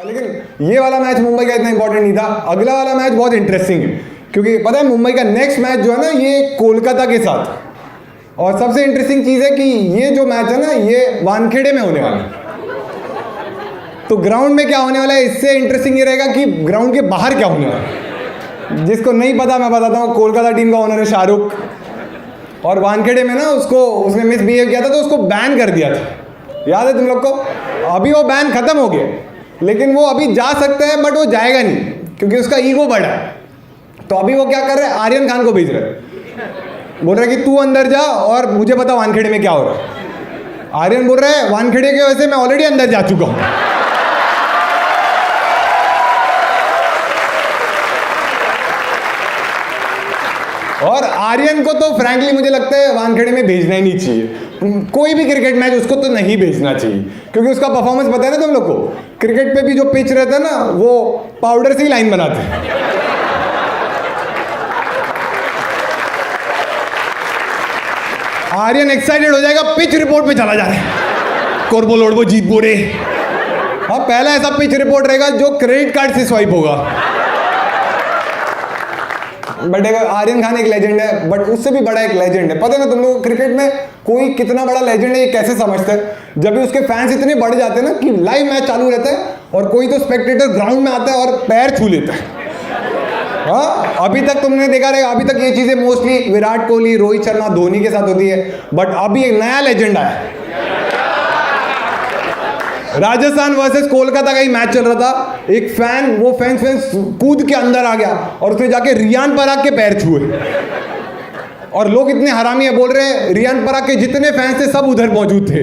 लेकिन ये वाला मैच मुंबई का इतना इंपॉर्टेंट नहीं था। अगला वाला मैच बहुत इंटरेस्टिंग है, क्योंकि पता है मुंबई का नेक्स्ट मैच जो है ना, ये कोलकाता के साथ। और सबसे इंटरेस्टिंग चीज है कि ये जो मैच है ना, ये वानखेड़े में होने वाला है। तो ग्राउंड में क्या होने वाला है, इससे इंटरेस्टिंग ये रहेगा कि ग्राउंड के बाहर क्या होने वाला है। जिसको नहीं पता मैं बताता हूँ, कोलकाता टीम का ओनर है शाहरुख, और वानखेड़े में ना उसने मिसबिहेव किया था, तो उसको बैन कर दिया था। याद है तुम लोग को? अभी वो बैन खत्म हो गया, लेकिन वो अभी जा सकता है, बट वो जाएगा नहीं, क्योंकि उसका ईगो बढ़ा है। तो अभी वो क्या कर रहे हैं, आर्यन खान को भेज रहे हैं, बोल रहे हैं कि तू अंदर जा और मुझे बता वानखेड़े में क्या हो रहा है। आर्यन बोल रहे हैं वानखेड़े की वजह से मैं ऑलरेडी अंदर जा चुका हूं। और आर्यन को तो फ्रैंकली मुझे लगता है वानखेड़े में भेजना ही नहीं चाहिए। कोई भी क्रिकेट मैच उसको तो नहीं भेजना चाहिए, क्योंकि उसका परफॉर्मेंस पता है ना तुम लोग को। क्रिकेट पे भी जो पिच रहता है ना, वो पाउडर से ही लाइन बनाते हैं। आर्यन एक्साइटेड हो जाएगा, पिच रिपोर्ट पे चला जा रहा है, कोरबो लोडबो जीत बोरे। हाँ, पहला ऐसा पिच रिपोर्ट रहेगा जो क्रेडिट कार्ड से स्वाइप होगा। बट आर्यन खान एक लेजेंड है, बट उससे भी बड़ा एक लेजेंड है। पता है ना तुम लोग, क्रिकेट में कोई कितना बड़ा लेजेंड है ये कैसे समझते हैं? जब भी उसके फैंस इतने बढ़ जाते हैं ना कि लाइव मैच चालू रहता है और कोई तो स्पेक्टेटर ग्राउंड में आता है और पैर छू लेता है। हाँ, अभी तक तुमने देखा रहेगा, अभी तक ये चीजें मोस्टली विराट कोहली, रोहित शर्मा, धोनी के साथ होती है, बट अभी एक नया लेजेंड आया है। राजस्थान वर्सेस कोलकाता का ही मैच चल रहा था, एक फैन, वो फैंस कूद के अंदर आ गया और उसने जाके रियान पराग के पैर छुए, और लोग इतने हरामी है, बोल रहे हैं रियान पराग के जितने फैंस थे सब उधर मौजूद थे।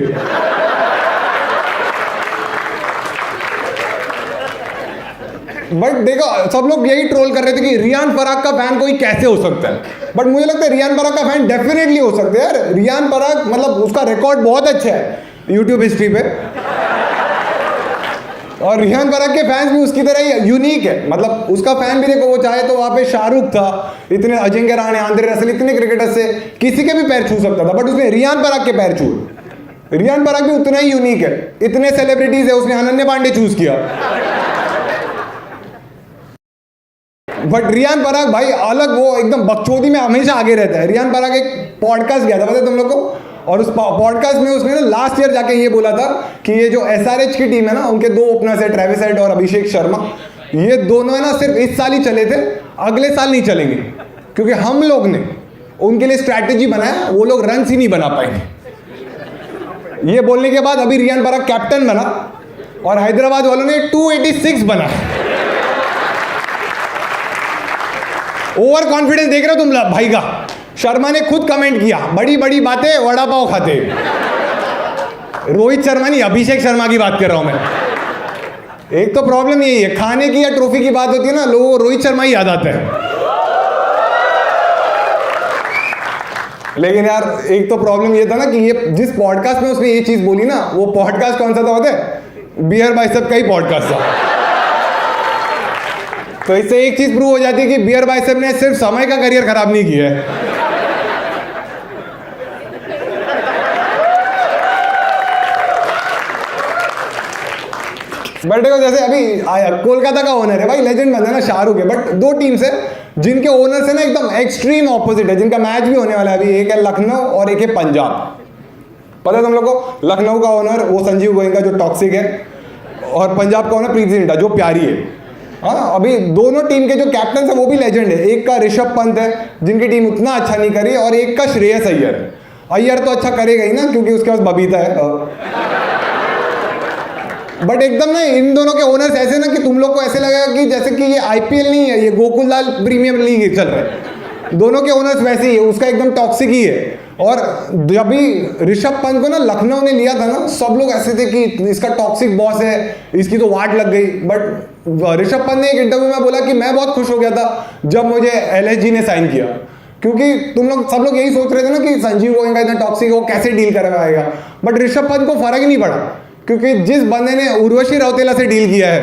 बट देखो, सब लोग यही ट्रोल कर रहे थे कि रियान पराग का फैन कोई कैसे हो सकता है, बट मुझे लगता है रियान पराग का फैन डेफिनेटली हो सकते हैं यार। रियान पराग मतलब उसका रिकॉर्ड बहुत अच्छा है यूट्यूब हिस्ट्री पे, और रियान पराग के फैंस भी उसकी तरह ही यूनिक है। मतलब उसका फैन भी देखो, वो चाहे तो वहां पे शाहरुख था, इतने अजिंक्य रहाणे, आंद्रे रसल, इतने क्रिकेटर से किसी के भी पैर छू सकता था, बट उसने रियान पराग के पैर छुए। रियान पराग भी उतना ही यूनिक है, इतने सेलिब्रिटीज है, उसने अनन्या पांडे चूज किया, बट रियान पराग भाई अलग, वो एकदम बकचोदी में हमेशा आगे रहता है। रियान पराग एक पॉडकास्ट गया था, पता है तुम लोग को, और उस पॉडकास्ट में उसने ना लास्ट ईयर जाके ये बोला था कि ये जो SRH की टीम है ना, उनके 2 ओपनर्स है, ट्रेविस हेड और अभिषेक शर्मा, ये दोनों है ना सिर्फ इस साल ही चले थे, अगले साल नहीं चलेंगे, क्योंकि हम लोग ने उनके लिए स्ट्रैटेजी बनाया, वो लोग रन ही नहीं बना पाएंगे। ये बोलने के बाद अभी रियान पराग कैप्टन बना और हैदराबाद वालों ने 286 बना। ओवर कॉन्फिडेंस देख रहे हो तुम भाई का। शर्मा ने खुद कमेंट किया, बड़ी बड़ी बातें, वड़ा पाव खाते। रोहित शर्मा नहीं, अभिषेक शर्मा की बात कर रहा हूं मैं। एक तो प्रॉब्लम यही है, खाने की या ट्रॉफी की बात होती है ना, लोगों को रोहित शर्मा ही याद आता है। लेकिन यार एक तो प्रॉब्लम ये था ना कि ये जिस पॉडकास्ट में उसने ये चीज बोली ना, वो पॉडकास्ट कौन सा था पता है? बियर बाइसेप का ही पॉडकास्ट था। तो इससे एक चीज प्रूव हो जाती है कि बियर बाइसेप ने सिर्फ समय का करियर खराब नहीं किया है। बट देखो जैसे अभी आया कोलकाता का ओनर है भाई, लेजेंड बंदा ना, शाहरुख है, बट 2 टीम्स है जिनके ओनर से ना एकदम एक्सट्रीम ऑपोजिट है, जिनका मैच भी होने वाला है अभी। एक है लखनऊ और एक है पंजाब। पता है तुम लोग को? लखनऊ का ओनर वो संजीव गोयनका जो टॉक्सिक है, और पंजाब का ओनर प्रीति जिंटा जो प्यारी है। हाँ, अभी दोनों टीम के जो कैप्टन है वो भी लेजेंड है। एक का ऋषभ पंत है जिनकी टीम उतना अच्छा नहीं करी, और एक का श्रेयस अय्यर है। अय्यर तो अच्छा करेगा ही ना, क्योंकि उसके पास बबीता है। बट एकदम ना इन दोनों के ओनर्स ऐसे ना कि तुम लोग को ऐसे लगेगा कि जैसे कि ये IPL नहीं है, ये गोकुलदाल प्रीमियर लीग चल रहा है। दोनों के ओनर्स वैसे ही है, उसका एकदम टॉक्सिक ही है। और जब भी ऋषभ पंत को ना लखनऊ ने लिया था ना, सब लोग ऐसे थे कि इसका टॉक्सिक बॉस है, इसकी तो वाट लग गई। बट ऋषभ पंत ने एक इंटरव्यू में बोला कि मैं बहुत खुश हो गया था जब मुझे LSG ने साइन किया, क्योंकि सब लोग यही सोच रहे थे ना कि संजीव गोयनका इतना टॉक्सिक हो, कैसे डील करवाएगा। बट ऋषभ पंत को फर्क ही नहीं पड़ा, क्योंकि जिस बंदे ने उर्वशी रौतेला से डील किया है।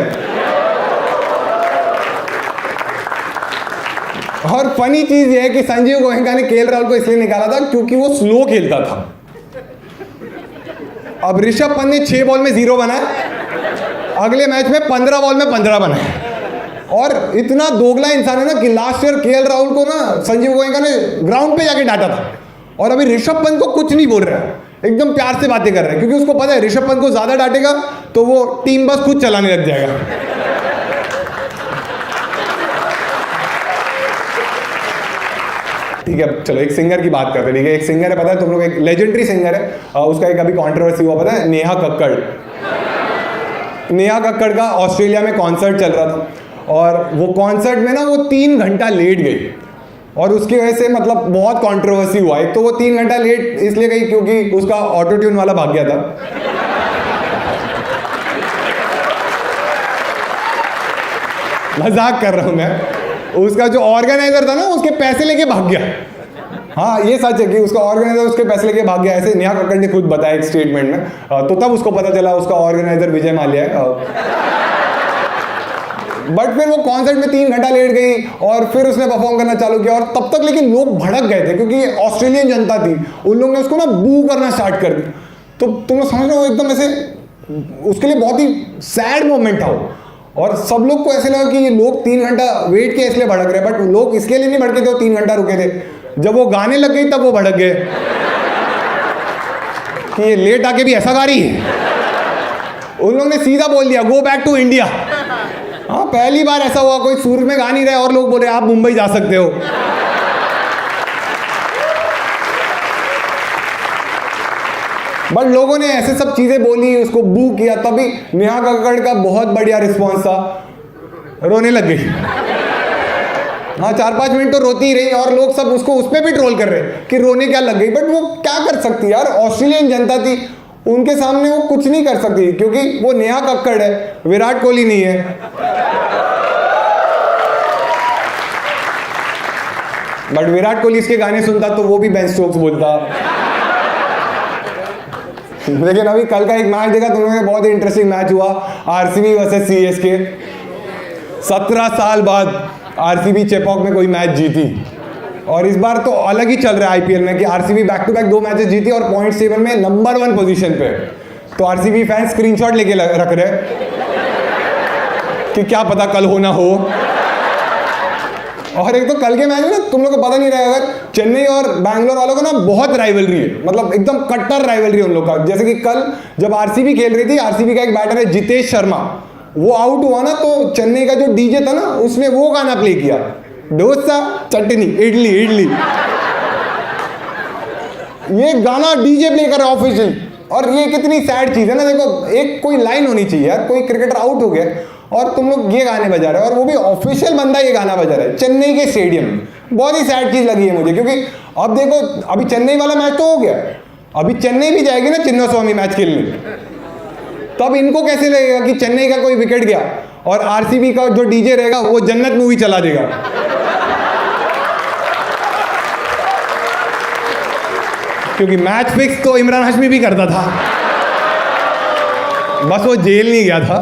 और फनी चीज ये है कि संजीव गोयनका ने KL राहुल को इसलिए निकाला था क्योंकि वो स्लो खेलता था। अब ऋषभ पंत ने 6 बॉल में 0 बनाया, अगले मैच में 15 बॉल में 15 बनाया। और इतना दोगला इंसान है ना कि लास्ट ईयर KL राहुल को ना संजीव गोयनका ने ग्राउंड पे जाके डांटा था, और अभी ऋषभ पंत को कुछ नहीं बोल रहा है, एकदम प्यार से बातें कर रहा है, क्योंकि उसको पता है ऋषभ पंत को ज्यादा डांटेगा तो वो टीम बस खुद चलाने लग जाएगा। ठीक है, चलो एक सिंगर की बात करते हैं। ठीक है, एक सिंगर है, पता है तुम लोग, एक लेजेंडरी सिंगर है, उसका एक अभी कंट्रोवर्सी हुआ, पता है? नेहा कक्कड़। नेहा कक्कड़ का ऑस्ट्रेलिया में कॉन्सर्ट चल रहा था, और वो कॉन्सर्ट में ना वो 3 घंटा लेट गई, और उसकी वजह से मतलब बहुत कंट्रोवर्सी हुआ। एक तो वो 3 घंटा लेट इसलिए गई क्योंकि उसका ऑटो ट्यून वाला भाग गया था। मजाक कर रहा हूं मैं। उसका जो ऑर्गेनाइजर था ना, उसके पैसे लेके भाग गया। हाँ, ये सच है कि उसका ऑर्गेनाइजर उसके पैसे लेके भाग गया, ऐसे नेहा कक्कड़ ने खुद बताया एक स्टेटमेंट में। तो तब उसको पता चला उसका ऑर्गेनाइजर विजय माल्या है। बट फिर वो कॉन्सर्ट में 3 घंटा लेट गई, और फिर उसने परफॉर्म करना चालू किया, और तब तक लेकिन लोग भड़क गए थे, क्योंकि ऑस्ट्रेलियन जनता थी, उन लोगों ने उसको ना बू करना स्टार्ट कर दिया। तो तुम लोग समझ रहे हो, एकदम ऐसे उसके लिए बहुत ही सैड मोमेंट था वो। और सब लोग को ऐसे लगा कि ये लोग 3 घंटा वेट किया इसलिए भड़क रहे, बट लोग इसके लिए नहीं भड़के थे, वो 3 घंटा रुके थे। जब वो गाने लग गई तब वो भड़क गए कि ये लेट आके भी ऐसा गा रही है। उन लोगों ने सीधा बोल दिया, गो बैक टू इंडिया। हाँ पहली बार ऐसा हुआ, कोई सूरज में गा नहीं रहे और लोग बोल रहे आप मुंबई जा सकते हो। बट लोगों ने ऐसे सब चीजें बोली, उसको बू किया, तभी नेहा कक्कड़ का बहुत बढ़िया रिस्पॉन्स था, रोने लग गई। हाँ 4-5 मिनट तो रोती ही रही और लोग सब उसको उस पर भी ट्रोल कर रहे कि रोने क्या लग गई। बट वो क्या कर सकती यार, ऑस्ट्रेलियन जनता थी, उनके सामने वो कुछ नहीं कर सकती क्योंकि वो नेहा कक्कड़ है, विराट कोहली नहीं है। बट विराट कोहली इसके गाने सुनता तो वो भी बेन स्टोक्स बोलता। लेकिन अभी कल का एक मैच देखा तुम लोगों ने, बहुत ही इंटरेस्टिंग मैच हुआ, आरसीबी वर्सेस सीएसके। 17 साल बाद आरसीबी चेपॉक में कोई मैच जीती और इस बार तो अलग ही चल रहा है आईपीएल में कि RCB back to back 2 matches जीती और पॉइंट टेबल में नंबर 1 पोजीशन पे। तो आरसीबी फैंस स्क्रीनशॉट लेके रख रहे कि क्या पता कल हो ना हो। और एक तो कल के मैच में ना तुम लोग को पता नहीं रहेगा, अगर चेन्नई और बैंगलोर वालों को ना बहुत राइवलरी है, मतलब एकदम कट्टर राइवलरी उन लोग का। जैसे कि कल जब आरसीबी खेल रही थी, आरसीबी का एक बैटर है जितेश शर्मा, वो आउट हुआ ना तो चेन्नई का जो डीजे था ना उसने वो गाना प्ले किया, डोसा चटनी इडली इडली, ये गाना डीजे प्ले कर रहा है ऑफिशियल। और ये कितनी सैड चीज है ना, देखो एक कोई लाइन होनी चाहिए यार, कोई क्रिकेटर आउट हो गया और तुम लोग ये गाने बजा रहे हो, और वो भी ऑफिशियल बंदा ये गाना बजा रहा है चेन्नई के स्टेडियम में। बहुत ही सैड चीज लगी है मुझे, क्योंकि अब देखो अभी चेन्नई वाला मैच तो हो गया, अभी चेन्नई भी जाएगी ना चिन्नास्वामी मैच खेलने, तब इनको कैसे लगेगा कि चेन्नई का कोई विकेट गया और आरसीबी का जो डीजे रहेगा वो जन्नत मूवी चला देगा। क्योंकि मैच फिक्स तो इमरान हाशमी भी करता था, बस वो जेल नहीं गया था।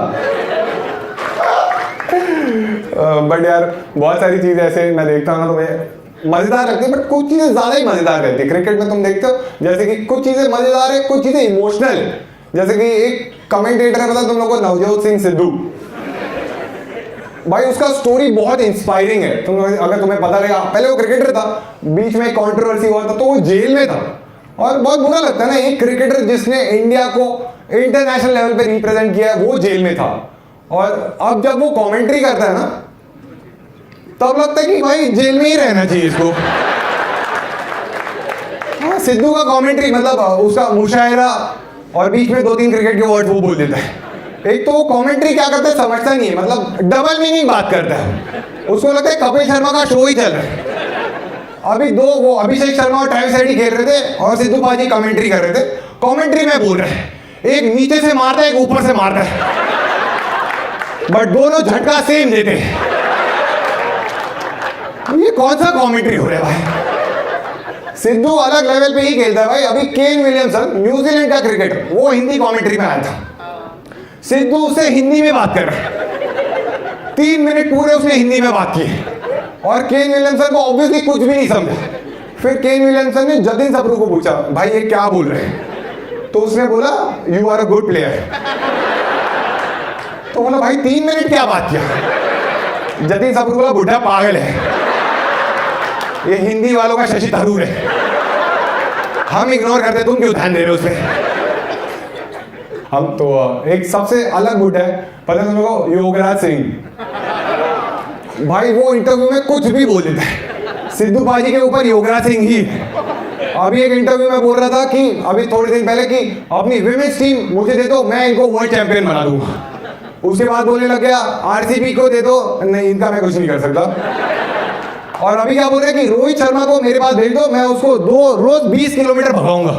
बट यार बहुत सारी चीजें ऐसे मैं देखता हूँ ना तो मैं मजेदार लगती है, बट कुछ चीजें ज्यादा ही मजेदार रहती है क्रिकेट में। तुम देखते हो जैसे कि कुछ चीजें मजेदार है, कुछ चीजें इमोशनल है। जैसे कि एक कमेंटेटर है, पता तुम लोगों को, नवजोत सिंह सिद्धू भाई, उसका स्टोरी बहुत इंस्पायरिंग है। तुम अगर तुम्हें पता रहेगा, पहले वो क्रिकेटर था, बीच में कंट्रोवर्सी हुआ था तो वो जेल में था, और बहुत बुरा लगता है ना, एक क्रिकेटर जिसने इंडिया को इंटरनेशनल लेवल पे रिप्रेजेंट किया है वो जेल में था। और अब जब वो कमेंट्री करता है ना तब लगता है कि भाई जेल में ही रहना चाहिए इसको। हाँ, सिद्धू का कमेंट्री मतलब उसका मुशायरा और बीच में 2-3 क्रिकेट के वर्ड वो बोल देता है। एक तो वो कमेंट्री क्या करता है समझता नहीं है, मतलब डबल मीनिंग बात करता है, उसको लगता है कपिल शर्मा का शो ही चल रहा है। अभी वो अभिषेक शर्मा और ट्रेविस हेड खेल रहे थे और सिद्धू पाजी कमेंट्री कर रहे थे। कमेंट्री में बोल रहे हैं, एक नीचे से मारता है एक ऊपर से मारता है, बट दोनों झटका सेम देते हैं। ये कौन सा कमेंट्री हो रहा है भाई? सिद्धू अलग लेवल पे ही खेलता है भाई। अभी केन विलियमसन न्यूजीलैंड का क्रिकेटर, वो हिंदी कमेंट्री में आया था, सिद्धू उससे हिंदी में बात कर रहा है, 3 मिनट पूरे उसने हिंदी में बात की और केन विलियमसन को ऑब्वियसली कुछ भी नहीं समझा। फिर केन विलियमसन ने जतिन सबरू को पूछा, भाई ये क्या बोल रहे हैं? तो उसने बोला you are a good player. तो बोला भाई 3 मिनट क्या बात किया? जतिन सबरू बोला बुढ़ा पागल है, ये हिंदी वालों का शशि थरूर है, हम इग्नोर करते, तुम क्यों ध्यान दे रहे हो उसमें? हम तो एक सबसे अलग बुढ़ा है, पता है तुम लोगों को, योगराज सिंह भाई, वो इंटरव्यू में कुछ भी बोल देता है। सिद्धू पाजी के ऊपर योगराज सिंह ही। अभी एक इंटरव्यू में बोल रहा था कि अभी थोड़े दिन पहले कि अपनी विमेन्स टीम मुझे दे दो, मैं इनको वर्ल्ड चैंपियन बना दूंगा। उसके बाद बोलने लग गया आरसीबी को दे दो, नहीं इनका मैं कुछ नहीं कर सकता। और अभी क्या बोल रहे हैं कि रोहित शर्मा को मेरे पास भेज दो, मैं उसको रोज 20 किलोमीटर भगाऊंगा।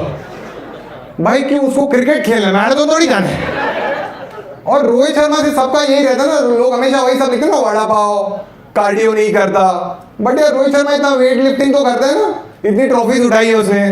भाई क्यों? उसको क्रिकेट खेलना, मैराथन थोड़ी जाना है। और रोहित शर्मा से सबका यही रहता ना, लोग हमेशा वही सब लिखते ना, वड़ा पाव, कार्डियो नहीं करता। बट यार रोहित शर्मा इतना वेट लिफ्टिंग तो करता है ना, इतनी ट्रॉफीज उठाई है उसने,